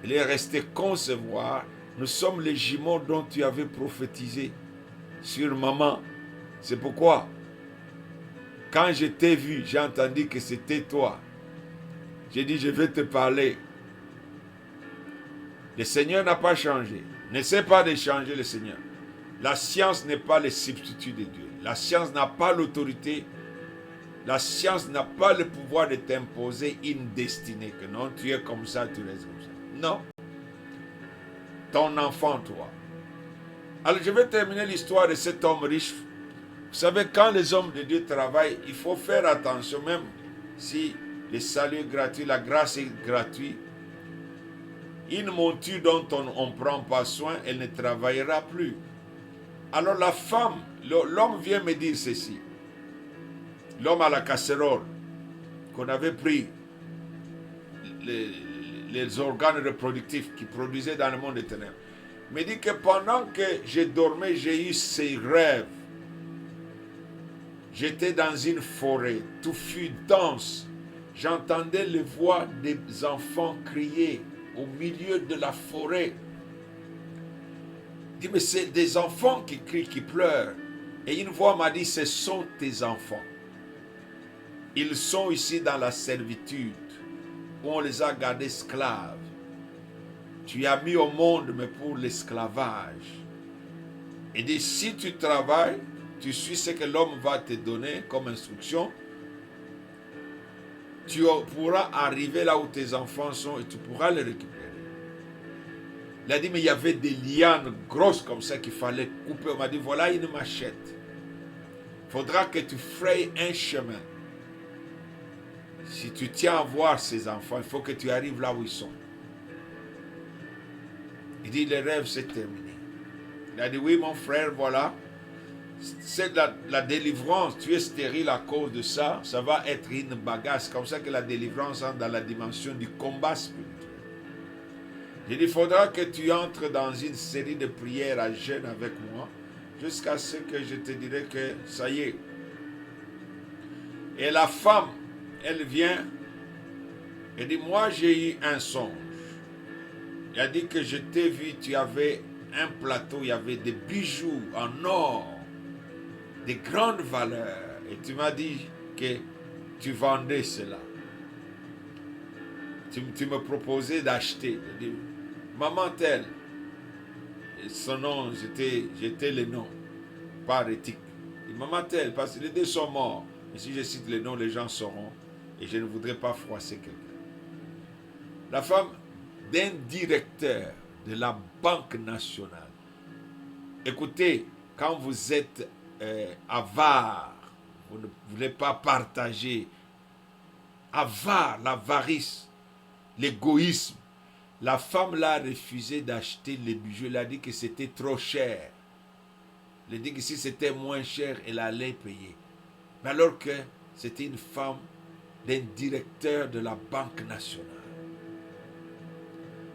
Elle est restée concevoir. Nous sommes les jumeaux dont tu avais prophétisé sur maman. C'est pourquoi, quand je t'ai vu, j'ai entendu que c'était toi. J'ai dit, je vais te parler. Le Seigneur n'a pas changé. N'essaie pas de changer le Seigneur. La science n'est pas le substitut de Dieu. La science n'a pas l'autorité. La science n'a pas le pouvoir de t'imposer une destinée. Que non, tu es comme ça, tu restes comme ça. Non. Ton enfant, toi. Alors, je vais terminer l'histoire de cet homme riche. Vous savez, quand les hommes de Dieu travaillent, il faut faire attention, même si le salut est gratuit, la grâce est gratuite. Une monture dont on ne prend pas soin, elle ne travaillera plus. Alors la femme, l'homme vient me dire ceci. L'homme à la casserole, qu'on avait pris les organes reproductifs qui produisaient dans le monde des ténèbres, me dit que pendant que je dormais, j'ai eu ces rêves. J'étais dans une forêt, tout fut dense. J'entendais les voix des enfants crier au milieu de la forêt. Il dit, mais c'est des enfants qui crient, qui pleurent. Et une voix m'a dit, ce sont tes enfants. Ils sont ici dans la servitude, où on les a gardés esclaves. Tu as mis au monde, mais pour l'esclavage. Il dit, si tu travailles, tu suis ce que l'homme va te donner comme instruction, tu pourras arriver là où tes enfants sont et tu pourras les récupérer. Il a dit, mais il y avait des lianes grosses comme ça qu'il fallait couper. On m'a dit, voilà une machette. Il faudra que tu frayes un chemin. Si tu tiens à voir ces enfants, il faut que tu arrives là où ils sont. Il dit, le rêve s'est terminé. Il a dit, oui mon frère, voilà. C'est la délivrance, tu es stérile à cause de ça, ça va être une bagarre. C'est comme ça que la délivrance entre dans la dimension du combat spirituel. Il dit, il faudra que tu entres dans une série de prières à jeûne avec moi, jusqu'à ce que je te dirai que ça y est. Et la femme, elle vient, elle dit, moi j'ai eu un songe. Il a dit que je t'ai vu, tu avais un plateau, il y avait des bijoux en or, de grandes valeurs. Et tu m'as dit que tu vendais cela. Tu me proposais d'acheter. Je dis, maman telle, son nom, j'étais le nom, par éthique. Il maman-tel, parce que les deux sont morts. Et si je cite le nom, les gens sauront. Et je ne voudrais pas froisser quelqu'un. La femme d'un directeur de la Banque nationale. Écoutez, quand vous êtes avare, vous ne voulez pas partager, avare, l'avarice, l'égoïsme, la femme là a refusé d'acheter les bijoux. Elle a dit que c'était trop cher. Elle a dit que si c'était moins cher, elle allait payer. Mais alors que c'était une femme d'un directeur de la Banque nationale.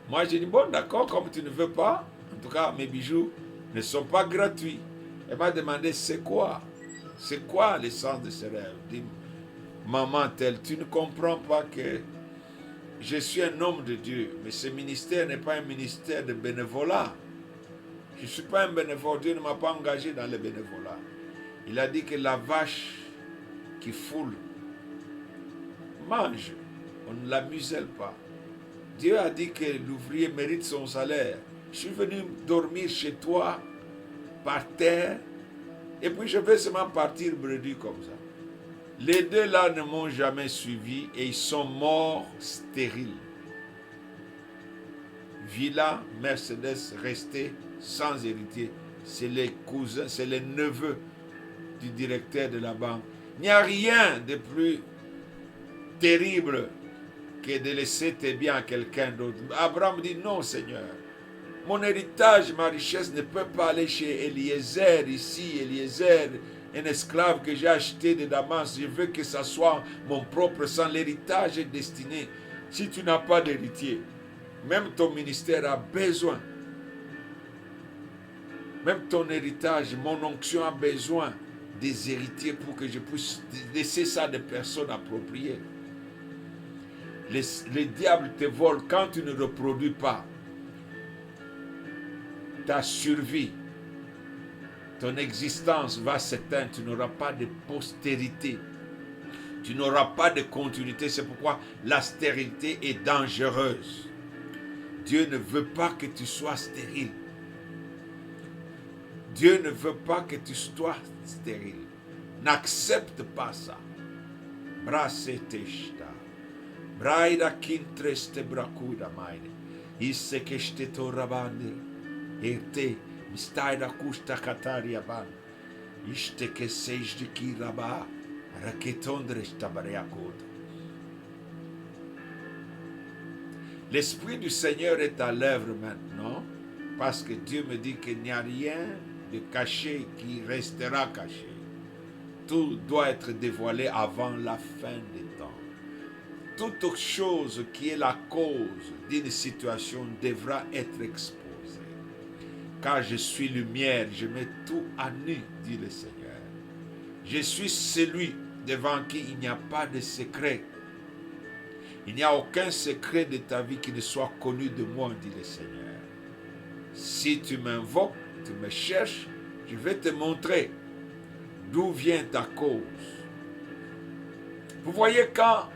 Moi, j'ai dit, bon, d'accord, comme tu ne veux pas, en tout cas, mes bijoux ne sont pas gratuits. Elle m'a demandé, c'est quoi? C'est quoi l'essence de ce rêve? Dit, maman telle, tu ne comprends pas que je suis un homme de Dieu, mais ce ministère n'est pas un ministère de bénévolat. Je ne suis pas un bénévole, Dieu ne m'a pas engagé dans le bénévolat. Il a dit que la vache qui foule mange, on ne la muselle pas. Dieu a dit que l'ouvrier mérite son salaire. Je suis venu dormir chez toi, par terre, et puis je vais seulement partir bredouille comme ça. Les deux là ne m'ont jamais suivi et ils sont morts stériles. Villa, Mercedes, restés sans héritier. C'est les cousins, c'est les neveux du directeur de la banque. Il n'y a rien de plus terrible que de laisser tes biens à quelqu'un d'autre. Abraham dit non, Seigneur. Mon héritage, ma richesse ne peut pas aller chez Eliezer ici. Eliezer, un esclave que j'ai acheté de Damas. Je veux que ça soit mon propre sang. L'héritage est destiné. Si tu n'as pas d'héritier, même ton ministère a besoin. Même ton héritage, mon onction a besoin des héritiers pour que je puisse laisser ça à des personnes appropriées. Les diables te volent quand tu ne reproduis pas. Ta survie, ton existence va s'éteindre. Tu n'auras pas de postérité. Tu n'auras pas de continuité. C'est pourquoi la stérilité est dangereuse. Dieu ne veut pas que tu sois stérile. Dieu ne veut pas que tu sois stérile. N'accepte pas ça. Braseteshta. Braida kintreste brakuda maide. Isse keshte torabande. Erte mistaida kusta kataria ban. Ishte ke sejde kiraba. Raketondre stabareakoda. L'Esprit du Seigneur est à l'œuvre maintenant, parce que Dieu me dit qu'il n'y a rien de caché qui restera caché. Tout doit être dévoilé avant la fin des temps. Toute chose qui est la cause d'une situation devra être exposée. Car je suis lumière, je mets tout à nu, dit le Seigneur. Je suis celui devant qui il n'y a pas de secret. Il n'y a aucun secret de ta vie qui ne soit connu de moi, dit le Seigneur. Si tu m'invoques, tu me cherches, je vais te montrer d'où vient ta cause. Vous voyez, quand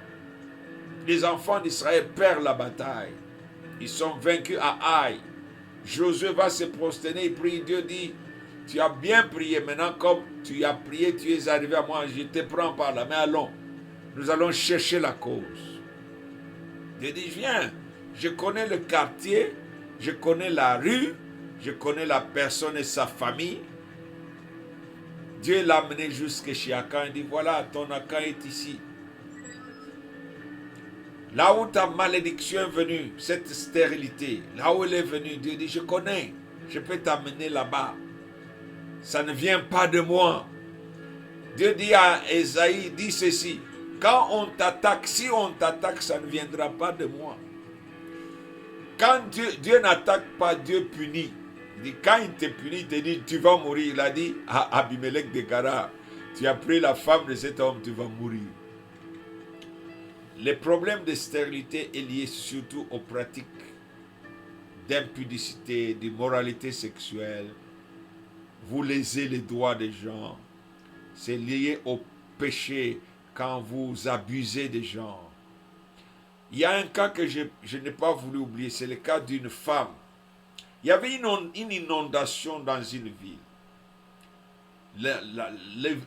les enfants d'Israël perdent la bataille, ils sont vaincus à Haï. Josué va se prosterner, il prie, Dieu dit, tu as bien prié, maintenant comme tu as prié, tu es arrivé à moi, je te prends par la main, allons, nous allons chercher la cause. Dieu dit, viens, je connais le quartier, je connais la rue, je connais la personne et sa famille. Dieu l'a amené jusque chez Akan, il dit, voilà, ton Akan est ici. Là où ta malédiction est venue, cette stérilité, là où elle est venue, Dieu dit, je connais, je peux t'amener là-bas. Ça ne vient pas de moi. Dieu dit à Esaïe, dit ceci, quand on t'attaque, si on t'attaque, ça ne viendra pas de moi. Quand Dieu n'attaque pas, Dieu punit. Il dit, quand il te punit, il te dit, tu vas mourir. Il a dit à Abimelech de Gara, tu as pris la femme de cet homme, tu vas mourir. Les problèmes de stérilité est lié surtout aux pratiques d'impudicité, d'immoralité sexuelle. Vous lésez les doigts des gens. C'est lié au péché quand vous abusez des gens. Il y a un cas que je n'ai pas voulu oublier, c'est le cas d'une femme. Il y avait une inondation dans une ville.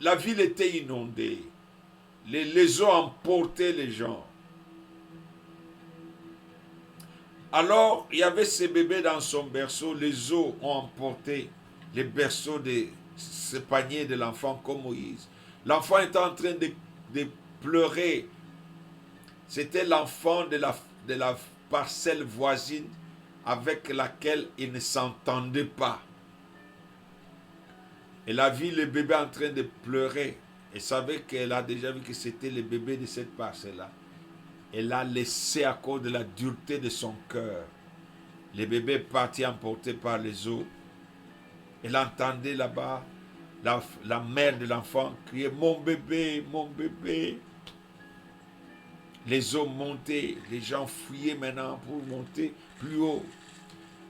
La ville était inondée. Les eaux emportaient les gens. Alors, il y avait ce bébé dans son berceau. Les eaux ont emporté les berceaux de ce panier de l'enfant comme Moïse. L'enfant était en train de pleurer. C'était l'enfant de la parcelle voisine avec laquelle il ne s'entendait pas. Elle a vu le bébé en train de pleurer. Elle savait qu'elle a déjà vu que c'était le bébé de cette parcelle-là. Elle l'a laissé à cause de la dureté de son cœur. Le bébé est parti emporté par les eaux. Elle entendait là-bas la mère de l'enfant crier « Mon bébé, mon bébé !» Les eaux montaient, les gens fuyaient maintenant pour monter plus haut.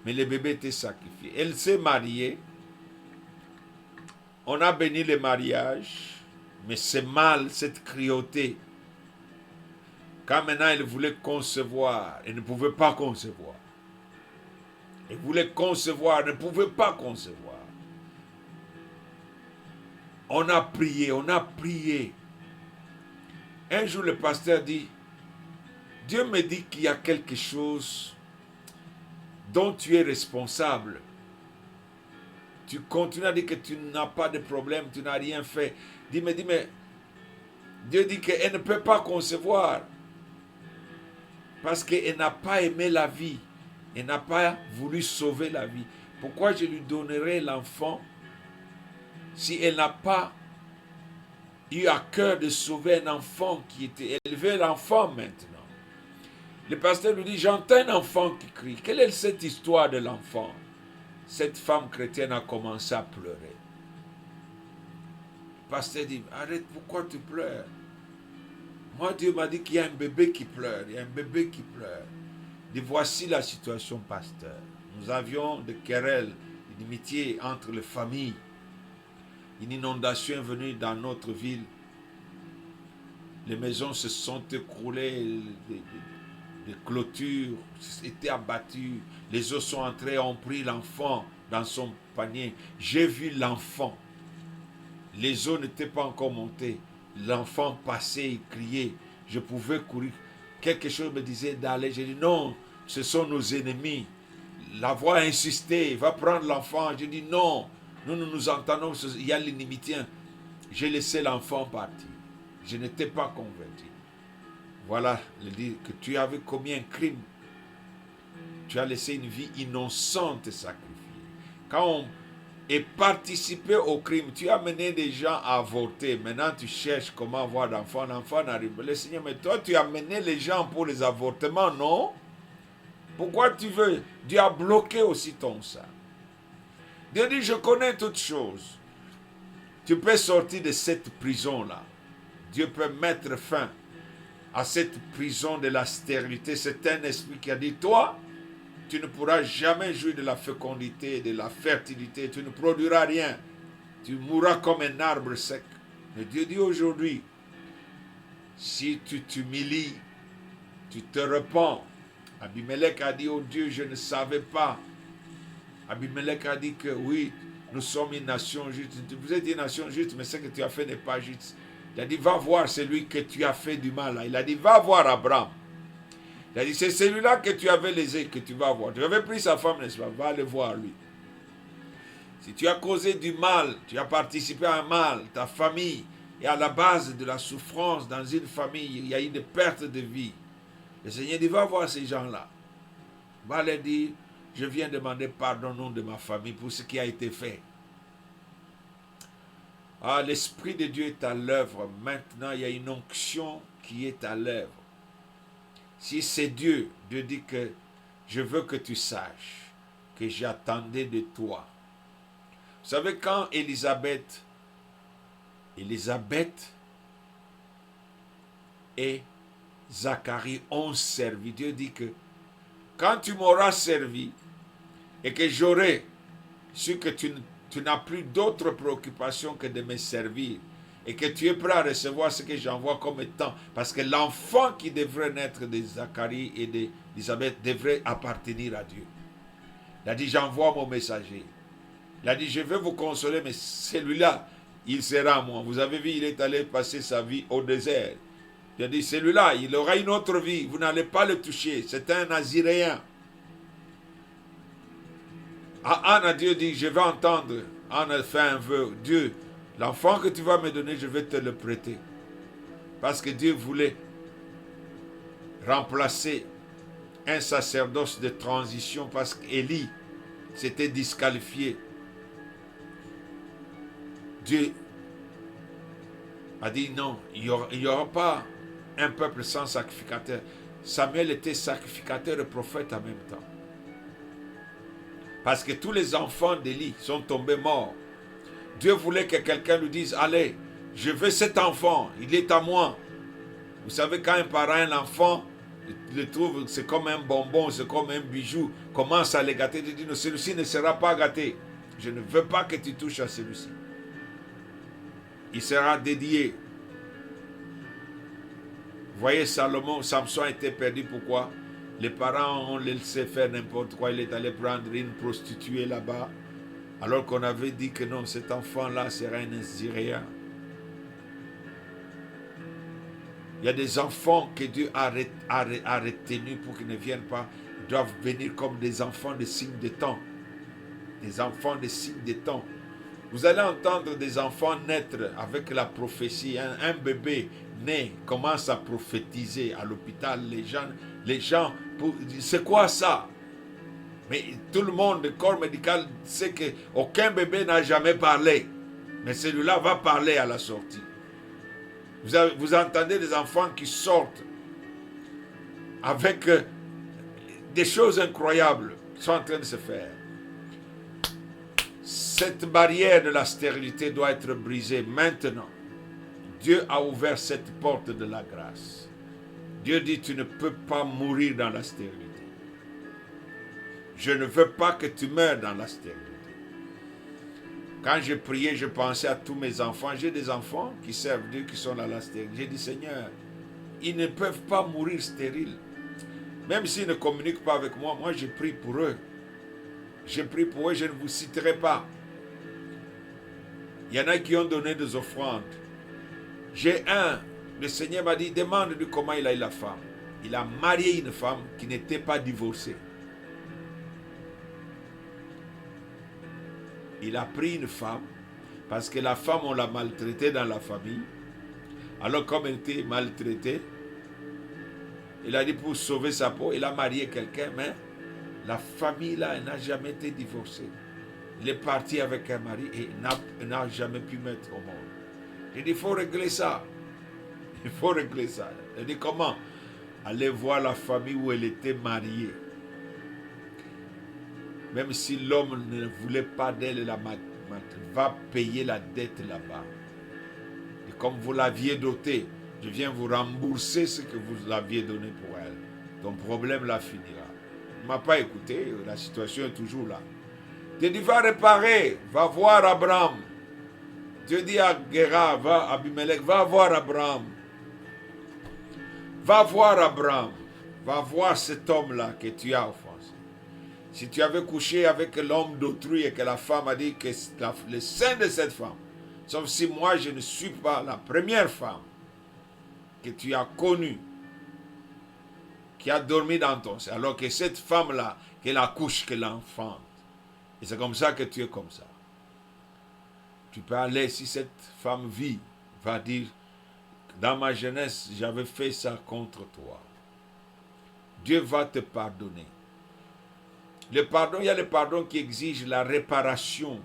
Mais le bébé était sacrifié. Elle s'est mariée. On a béni le mariage, mais c'est mal cette cruauté. Quand maintenant elle voulait concevoir, elle ne pouvait pas concevoir. Elle voulait concevoir, elle ne pouvait pas concevoir. On a prié, on a prié. Un jour le pasteur dit, Dieu me dit qu'il y a quelque chose dont tu es responsable. Tu continues à dire que tu n'as pas de problème, tu n'as rien fait. Dis-moi, Dieu dit qu'elle ne peut pas concevoir. Parce qu'elle n'a pas aimé la vie. Elle n'a pas voulu sauver la vie. Pourquoi je lui donnerai l'enfant si elle n'a pas eu à cœur de sauver un enfant qui était élevé, l'enfant maintenant? Le pasteur lui dit, j'entends un enfant qui crie. Quelle est cette histoire de l'enfant? Cette femme chrétienne a commencé à pleurer. Le pasteur dit, arrête, pourquoi tu pleures? Moi, Dieu m'a dit qu'il y a un bébé qui pleure. Il y a un bébé qui pleure. Et voici la situation, pasteur. Nous avions des querelles, une inimitié entre les familles. Une inondation est venue dans notre ville. Les maisons se sont écroulées, les clôtures étaient abattues. Les eaux sont entrées, ont pris l'enfant dans son panier. J'ai vu l'enfant. Les eaux n'étaient pas encore montées. L'enfant passait et criait. Je pouvais courir. Quelque chose me disait d'aller. J'ai dit non, ce sont nos ennemis. La voix a insisté. Va prendre l'enfant. J'ai dit non. Nous entendons. Il y a l'inimitié. J'ai laissé l'enfant partir. Je n'étais pas converti. Voilà, il dit que tu avais commis un crime. Tu as laissé une vie innocente sacrifiée. Quand on est participé au crime, tu as mené des gens à avorter. Maintenant, tu cherches comment avoir d'enfants. L'enfant n'arrive pas. Le Seigneur, mais toi, tu as mené les gens pour les avortements, non? Pourquoi tu veux? Dieu a bloqué aussi ton sang. Dieu dit, je connais toutes choses. Tu peux sortir de cette prison-là. Dieu peut mettre fin à cette prison de la stérilité. C'est un esprit qui a dit, toi, tu ne pourras jamais jouir de la fécondité, de la fertilité. Tu ne produiras rien. Tu mourras comme un arbre sec. Mais Dieu dit aujourd'hui, si tu t'humilies, tu te repens. Abimelech a dit, oh Dieu, je ne savais pas. Abimelech a dit que oui, nous sommes une nation juste. Vous êtes une nation juste, mais ce que tu as fait n'est pas juste. Il a dit, va voir celui que tu as fait du mal. Il a dit, va voir Abraham. Il a dit, c'est celui-là que tu avais lésé, que tu vas voir. Tu avais pris sa femme, n'est-ce pas? Va le voir lui. Si tu as causé du mal, tu as participé à un mal, ta famille est à la base de la souffrance dans une famille, il y a eu des pertes de vie. Le Seigneur dit, va voir ces gens-là. Va leur dire, je viens demander pardon au nom de ma famille pour ce qui a été fait. Ah, l'Esprit de Dieu est à l'œuvre. Maintenant, il y a une onction qui est à l'œuvre. Si c'est Dieu, Dieu dit que je veux que tu saches que j'attendais de toi. Vous savez, quand Élisabeth et Zacharie ont servi, Dieu dit que quand tu m'auras servi et que j'aurai su que tu n'as plus d'autre préoccupation que de me servir et que tu es prêt à recevoir ce que j'envoie comme étant, parce que l'enfant qui devrait naître de Zacharie et d'Élisabeth devrait appartenir à Dieu. Il a dit, j'envoie mon messager. Il a dit, je vais vous consoler, mais celui-là, il sera à moi. Vous avez vu, il est allé passer sa vie au désert. Il a dit, celui-là, il aura une autre vie. Vous n'allez pas le toucher. C'est un Naziréen. Anne a Dieu dit, je vais entendre. Anne a fait un vœu. Dieu, l'enfant que tu vas me donner, je vais te le prêter. Parce que Dieu voulait remplacer un sacerdoce de transition parce qu'Élie s'était disqualifié. Dieu a dit non, il n'y aura pas un peuple sans sacrificateur. Samuel était sacrificateur et prophète en même temps. Parce que tous les enfants d'Élie sont tombés morts. Dieu voulait que quelqu'un lui dise, allez, je veux cet enfant, il est à moi. Vous savez, quand un parent a un enfant, il le trouve, c'est comme un bonbon, c'est comme un bijou, commence à les gâter, il dit, non, celui-ci ne sera pas gâté. Je ne veux pas que tu touches à celui-ci. Il sera dédié. Vous voyez, Samson a été perdu, pourquoi? Les parents ont laissé faire n'importe quoi, il est allé prendre une prostituée là-bas, alors qu'on avait dit que non, cet enfant-là sera un Naziréen. Il y a des enfants que Dieu a retenus pour qu'ils ne viennent pas. Ils doivent venir comme des enfants de signes de temps. Des enfants de signes de temps. Vous allez entendre des enfants naître avec la prophétie. Un bébé né commence à prophétiser à l'hôpital. Les gens c'est quoi ça? Mais tout le monde, le corps médical, sait qu'aucun bébé n'a jamais parlé. Mais celui-là va parler à la sortie. Vous entendez des enfants qui sortent avec des choses incroyables qui sont en train de se faire. Cette barrière de la stérilité doit être brisée maintenant. Dieu a ouvert cette porte de la grâce. Dieu dit, tu ne peux pas mourir dans la stérilité. Je ne veux pas que tu meurs dans la stérilité. Quand je priais, je pensais à tous mes enfants. J'ai des enfants qui servent Dieu, qui sont dans la stérilité. J'ai dit, Seigneur, ils ne peuvent pas mourir stériles. Même s'ils ne communiquent pas avec moi, moi je prie pour eux. Je prie pour eux, je ne vous citerai pas. Il y en a qui ont donné des offrandes. Le Seigneur m'a dit, demande-lui comment il a eu la femme. Il a marié une femme qui n'était pas divorcée. Il a pris une femme, parce que la femme, on l'a maltraitée dans la famille. Alors, comme elle était maltraitée, il a dit pour sauver sa peau, il a marié quelqu'un, mais la famille là, elle n'a jamais été divorcée. Il est parti avec un mari et il n'a jamais pu mettre au monde. Il dit, il faut régler ça. Il faut régler ça. Il dit, comment? Allez voir la famille où elle était mariée. Même si l'homme ne voulait pas d'elle, va payer la dette là-bas. Et comme vous l'aviez dotée, je viens vous rembourser ce que vous l'aviez donné pour elle. Ton problème là finira. Il ne m'a pas écouté, la situation est toujours là. Dieu dit, va réparer, va voir Abraham. Dieu dit à Guéra, va Abimelech, va voir Abraham. Va voir Abraham. Va voir cet homme-là que tu as offensé. Si tu avais couché avec l'homme d'autrui et que la femme a dit que le sein de cette femme, sauf si moi je ne suis pas la première femme que tu as connue, qui a dormi dans ton sein, alors que cette femme-là, qu'elle accouche, qu'elle enfante. Et c'est comme ça que tu es comme ça. Tu peux aller, si cette femme vit, va dire, dans ma jeunesse, j'avais fait ça contre toi. Dieu va te pardonner. Le pardon, il y a le pardon qui exige la réparation.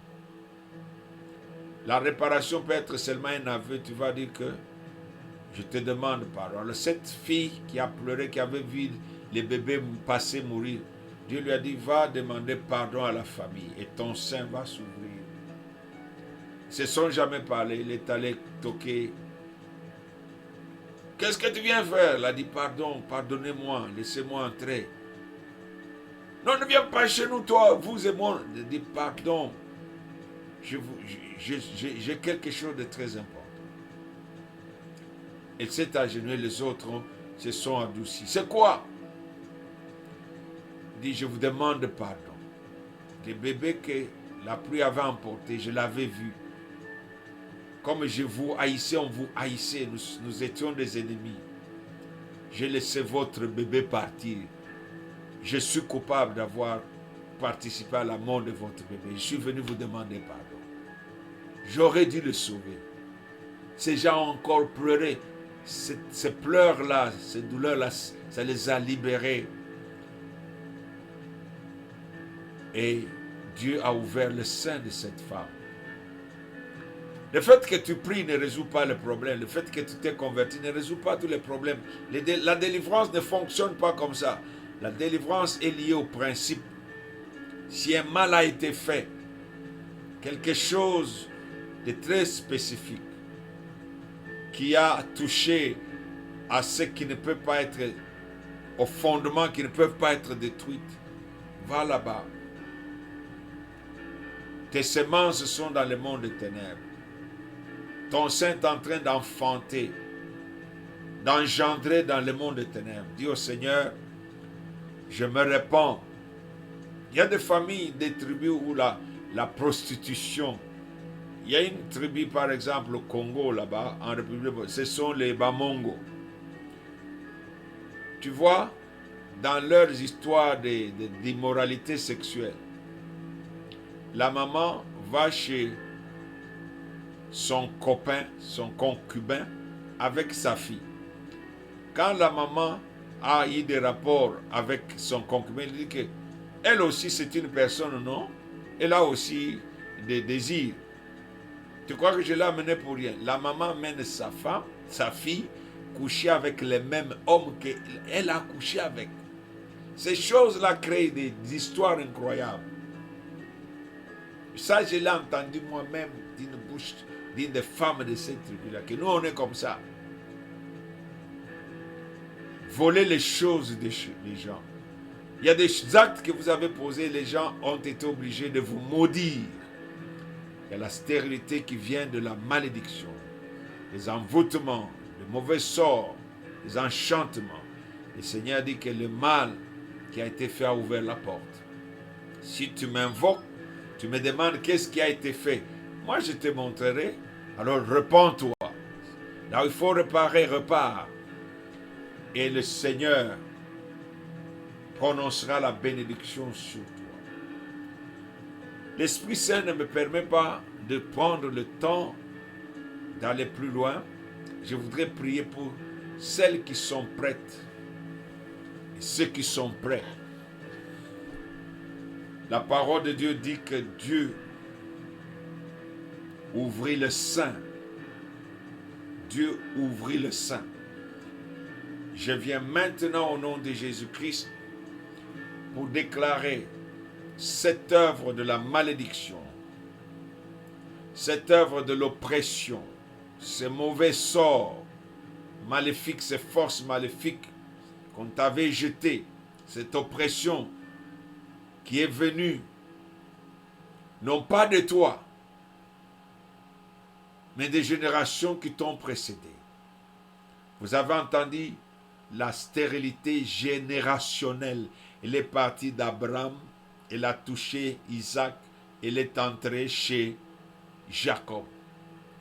La réparation peut être seulement un aveu. Tu vas dire que je te demande pardon. Alors cette fille qui a pleuré, qui avait vu les bébés passer mourir, Dieu lui a dit, va demander pardon à la famille et ton sein va s'ouvrir. Ils ne se sont jamais parlé. Il est allé toquer. Qu'est-ce que tu viens faire? Il a dit, pardon, pardonnez-moi, laissez-moi entrer. Non, ne viens pas chez nous, toi, vous et moi. Il dit, pardon, j'ai quelque chose de très important. Elle s'est agenouillée, les autres se sont adoucis. C'est quoi? Il dit, je vous demande pardon. Le bébé que la pluie avait emporté, je l'avais vu. Comme je vous haïssais, on vous haïssait, nous étions des ennemis. J'ai laissé votre bébé partir. Je suis coupable d'avoir participé à la mort de votre bébé. Je suis venu vous demander pardon. J'aurais dû le sauver. Ces gens ont encore pleuré. Ces pleurs-là, ces douleurs-là, ça les a libérés. Et Dieu a ouvert le sein de cette femme. Le fait que tu pries ne résout pas le problème. Le fait que tu t'es converti ne résout pas tous les problèmes. La délivrance ne fonctionne pas comme ça. La délivrance est liée au principe. Si un mal a été fait, quelque chose de très spécifique, qui a touché à ce qui ne peut pas être, au fondement qui ne peuvent pas être détruites, va là-bas. Tes semences sont dans le monde des ténèbres. Ton sein est en train d'enfanter, d'engendrer dans le monde des ténèbres. Dis au Seigneur, je me répands. Il y a des familles, des tribus où la prostitution. Il y a une tribu, par exemple, au Congo, là-bas, en République, ce sont les Bamongo. Tu vois, dans leurs histoires d'immoralité sexuelle, la maman va chez son copain, son concubin, avec sa fille. Quand la maman a eu des rapports avec son concubin, elle dit que elle aussi c'est une personne, non? Elle a aussi des désirs. Tu crois que je l'ai amenée pour rien? La maman mène sa femme, sa fille, coucher avec les mêmes hommes qu'elle a couché avec. Ces choses-là créent des histoires incroyables. Ça, je l'ai entendu moi-même d'une bouche d'une des femmes de cette tribu-là, que nous, on est comme ça. Voler les choses des gens. Il y a des actes que vous avez posés, les gens ont été obligés de vous maudire. Il y a la stérilité qui vient de la malédiction, les envoûtements, les mauvais sorts, les enchantements. Le Seigneur dit que le mal qui a été fait a ouvert la porte. Si tu m'invoques, tu me demandes qu'est-ce qui a été fait. Moi, je te montrerai. Alors, repens-toi. Là où il faut réparer, repars. Et le Seigneur prononcera la bénédiction sur toi. L'Esprit Saint ne me permet pas de prendre le temps d'aller plus loin. Je voudrais prier pour celles qui sont prêtes et ceux qui sont prêts. La parole de Dieu dit que Dieu ouvrit le sein. Dieu ouvrit le sein. Je viens maintenant au nom de Jésus-Christ pour déclarer cette œuvre de la malédiction, cette œuvre de l'oppression, ces mauvais sorts maléfiques, ces forces maléfiques qu'on t'avait jetées, cette oppression qui est venue, non pas de toi, mais des générations qui t'ont précédé. Vous avez entendu la stérilité générationnelle. Elle est partie d'Abraham, elle a touché Isaac, elle est entrée chez Jacob.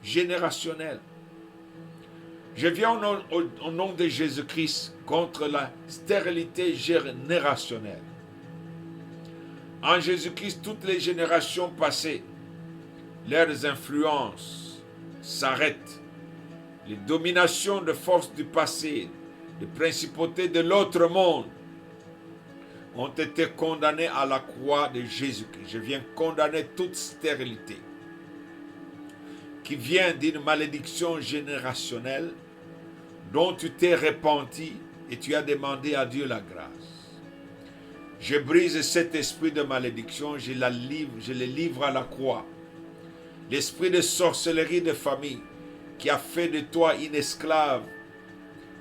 Générationnelle. Je viens au nom de Jésus-Christ contre la stérilité générationnelle. En Jésus-Christ, toutes les générations passées, leurs influences s'arrêtent. Les dominations de forces du passé, les principautés de l'autre monde ont été condamnées à la croix de Jésus-Christ. Je viens condamner toute stérilité qui vient d'une malédiction générationnelle dont tu t'es repenti et tu as demandé à Dieu la grâce. Je brise cet esprit de malédiction, je le livre à la croix. L'esprit de sorcellerie de famille qui a fait de toi une esclave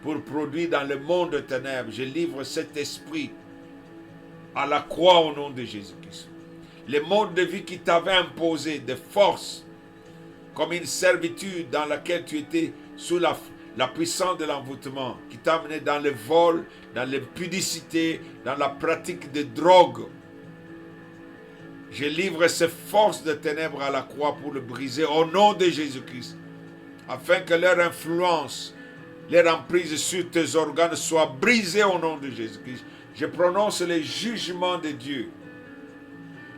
pour produire dans le monde de ténèbres, je livre cet esprit à la croix au nom de Jésus-Christ. Le mode de vie qui t'avait imposé de force, comme une servitude dans laquelle tu étais sous la puissance de l'envoûtement, qui t'a amené dans le vol, dans l'impudicité, dans la pratique de drogue. Je livre ces forces de ténèbres à la croix pour le briser au nom de Jésus-Christ, afin que leur influence, leur emprise sur tes organes soit brisée au nom de Jésus-Christ. Je prononce les jugements de Dieu.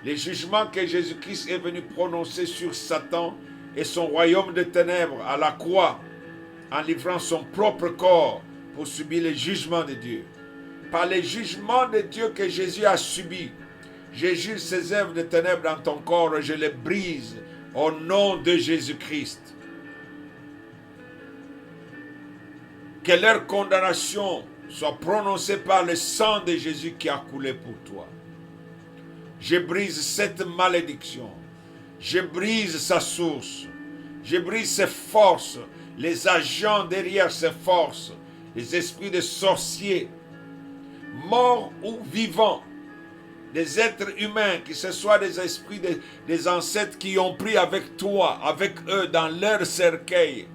Les jugements que Jésus-Christ est venu prononcer sur Satan et son royaume de ténèbres à la croix, en livrant son propre corps pour subir les jugements de Dieu. Par les jugements de Dieu que Jésus a subis, je jure ces œuvres de ténèbres dans ton corps et je les brise au nom de Jésus-Christ. Que leur condamnation soit prononcée par le sang de Jésus qui a coulé pour toi. Je brise cette malédiction. Je brise sa source. Je brise ses forces, les agents derrière ses forces, les esprits de sorciers, morts ou vivants, des êtres humains, que ce soit des esprits des ancêtres qui ont pris avec toi, avec eux, dans leur cercueil,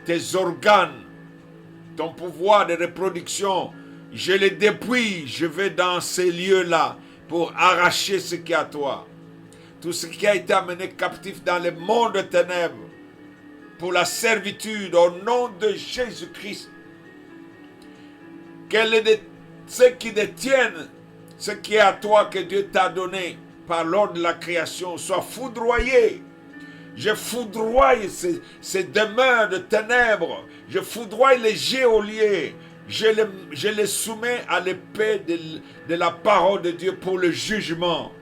tes organes, ton pouvoir de reproduction, je les dépouille, je vais dans ces lieux-là pour arracher ce qui est à toi. Tout ce qui a été amené captif dans le monde de ténèbres, pour la servitude, au nom de Jésus-Christ. Ceux qui détiennent ce qui est à toi, que Dieu t'a donné par l'ordre de la création, soient foudroyés. Je foudroie ces demeures de ténèbres. Je foudroie les geôliers. Je les soumets à l'épée de la parole de Dieu pour le jugement.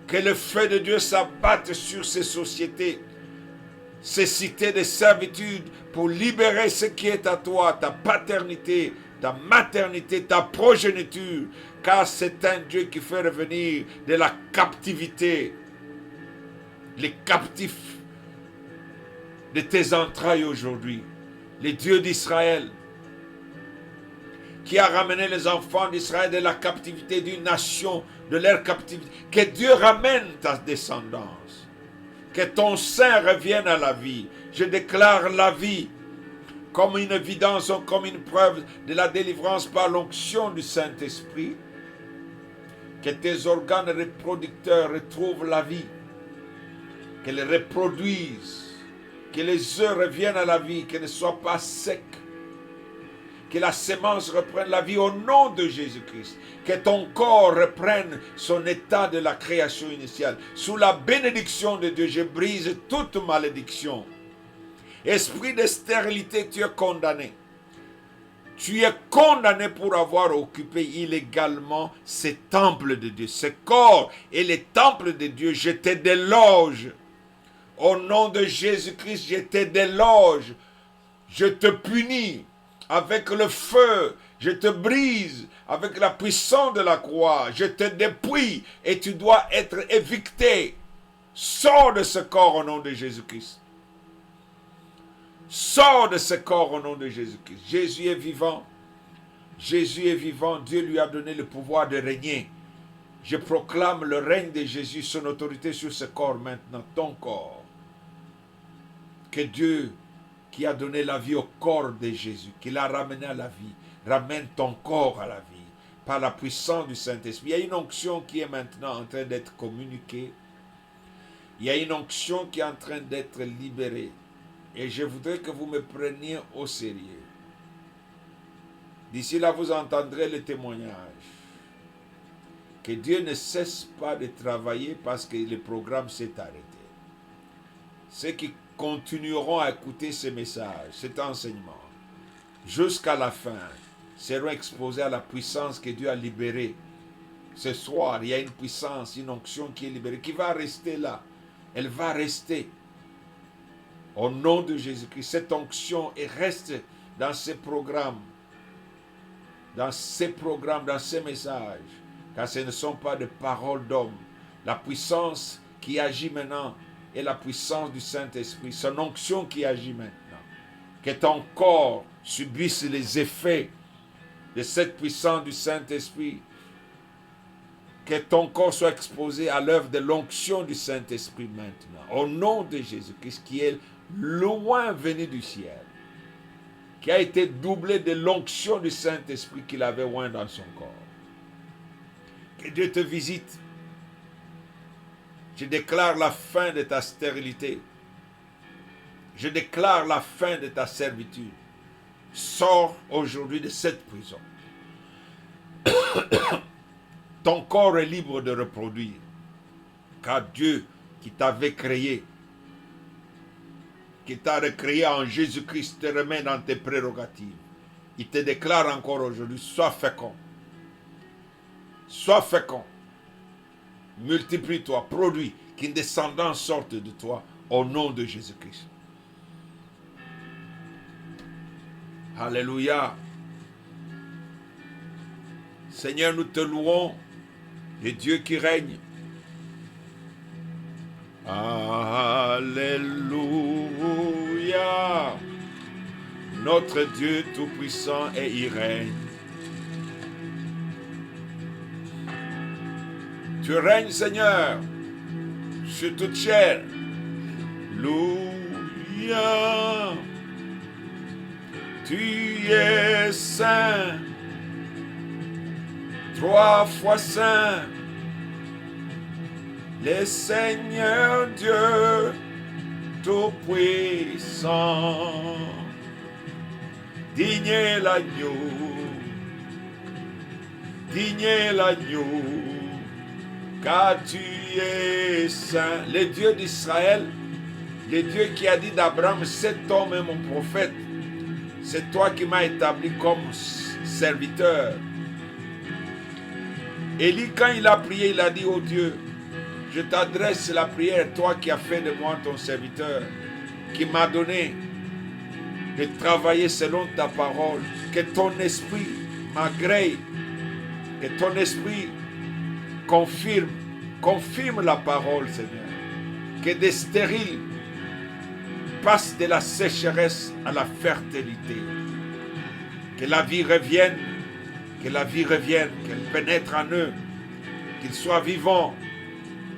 Que le feu de Dieu s'abatte sur ces sociétés, ces cités de servitude, pour libérer ce qui est à toi, ta paternité, ta maternité, ta progéniture, car c'est un Dieu qui fait revenir de la captivité les captifs de tes entrailles aujourd'hui. Les dieux d'Israël, qui a ramené les enfants d'Israël de la captivité d'une nation, de leur captivité. Que Dieu ramène ta descendance. Que ton sein revienne à la vie. Je déclare la vie comme une évidence, comme une preuve de la délivrance par l'onction du Saint-Esprit. Que tes organes reproducteurs retrouvent la vie. Qu'elles reproduisent. Que les œufs reviennent à la vie, qu'elles ne soient pas secs. Que la sémence reprenne la vie au nom de Jésus-Christ. Que ton corps reprenne son état de la création initiale. Sous la bénédiction de Dieu, je brise toute malédiction. Esprit de stérilité, tu es condamné. Tu es condamné pour avoir occupé illégalement ces temples de Dieu. Ce corps et les temples de Dieu, je te déloge. Au nom de Jésus-Christ, je te déloge. Je te punis avec le feu. Je te brise avec la puissance de la croix. Je te dépouille et tu dois être évicté. Sors de ce corps au nom de Jésus-Christ. Sors de ce corps au nom de Jésus-Christ. Jésus est vivant. Jésus est vivant. Dieu lui a donné le pouvoir de régner. Je proclame le règne de Jésus, son autorité sur ce corps maintenant, ton corps. Que Dieu, qui a donné la vie au corps de Jésus, qui l'a ramené à la vie, ramène ton corps à la vie, par la puissance du Saint-Esprit. Il y a une onction qui est maintenant en train d'être communiquée. Il y a une onction qui est en train d'être libérée. Et je voudrais que vous me preniez au sérieux. D'ici là, vous entendrez le témoignage. Que Dieu ne cesse pas de travailler parce que le programme s'est arrêté. Ceux qui continueront à écouter ce message, cet enseignement, jusqu'à la fin, seront exposés à la puissance que Dieu a libérée. Ce soir, il y a une puissance, une onction qui est libérée, qui va rester là. Elle va rester. Au nom de Jésus-Christ, cette onction reste dans ces programmes, dans ces messages, car ce ne sont pas des paroles d'hommes. La puissance qui agit maintenant est la puissance du Saint-Esprit, son onction qui agit maintenant. Que ton corps subisse les effets de cette puissance du Saint-Esprit. Que ton corps soit exposé à l'œuvre de l'onction du Saint-Esprit maintenant. Au nom de Jésus-Christ, qui est loin venu du ciel, qui a été doublé de l'onction du Saint-Esprit qu'il avait oint dans son corps. Que Dieu te visite. Je déclare la fin de ta stérilité. Je déclare la fin de ta servitude. Sors aujourd'hui de cette prison. Ton corps est libre de reproduire. Car Dieu qui t'avait créé, qui t'a recréé en Jésus-Christ, te remet dans tes prérogatives. Il te déclare encore aujourd'hui, sois fécond. Sois fécond. Multiplie-toi, produis, qu'une descendance sorte de toi au nom de Jésus-Christ. Alléluia. Seigneur, nous te louons, le Dieu qui règne. Alléluia. Notre Dieu tout-puissant et il règne. Tu règnes, Seigneur, sur toute chair. Alléluia. Tu es saint, 3 fois saint, le Seigneur Dieu tout-puissant. Digne est l'agneau, digne est l'agneau, car tu es saint. Le Dieu d'Israël, le Dieu qui a dit d'Abraham, cet homme est mon prophète. C'est toi qui m'as établi comme serviteur. Élie, quand il a prié, il a dit, oh Dieu, je t'adresse la prière, toi qui as fait de moi ton serviteur, qui m'a donné de travailler selon ta parole, que ton esprit m'agrée, que ton esprit confirme la parole, Seigneur, que des stériles passent de la sécheresse à la fertilité, que la vie revienne, qu'elle pénètre en eux, qu'ils soient vivants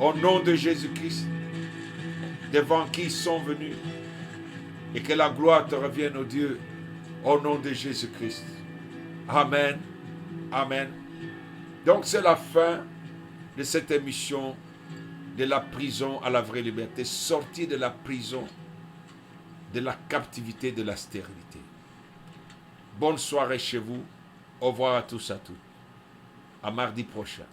au nom de Jésus-Christ, devant qui ils sont venus, et que la gloire te revienne, ô Dieu, au nom de Jésus-Christ. Amen. Amen. Donc c'est la fin de cette émission de la prison à la vraie liberté, sortie de la prison, de la captivité, de la stérilité. Bonne soirée chez vous. Au revoir à tous, à toutes. À mardi prochain.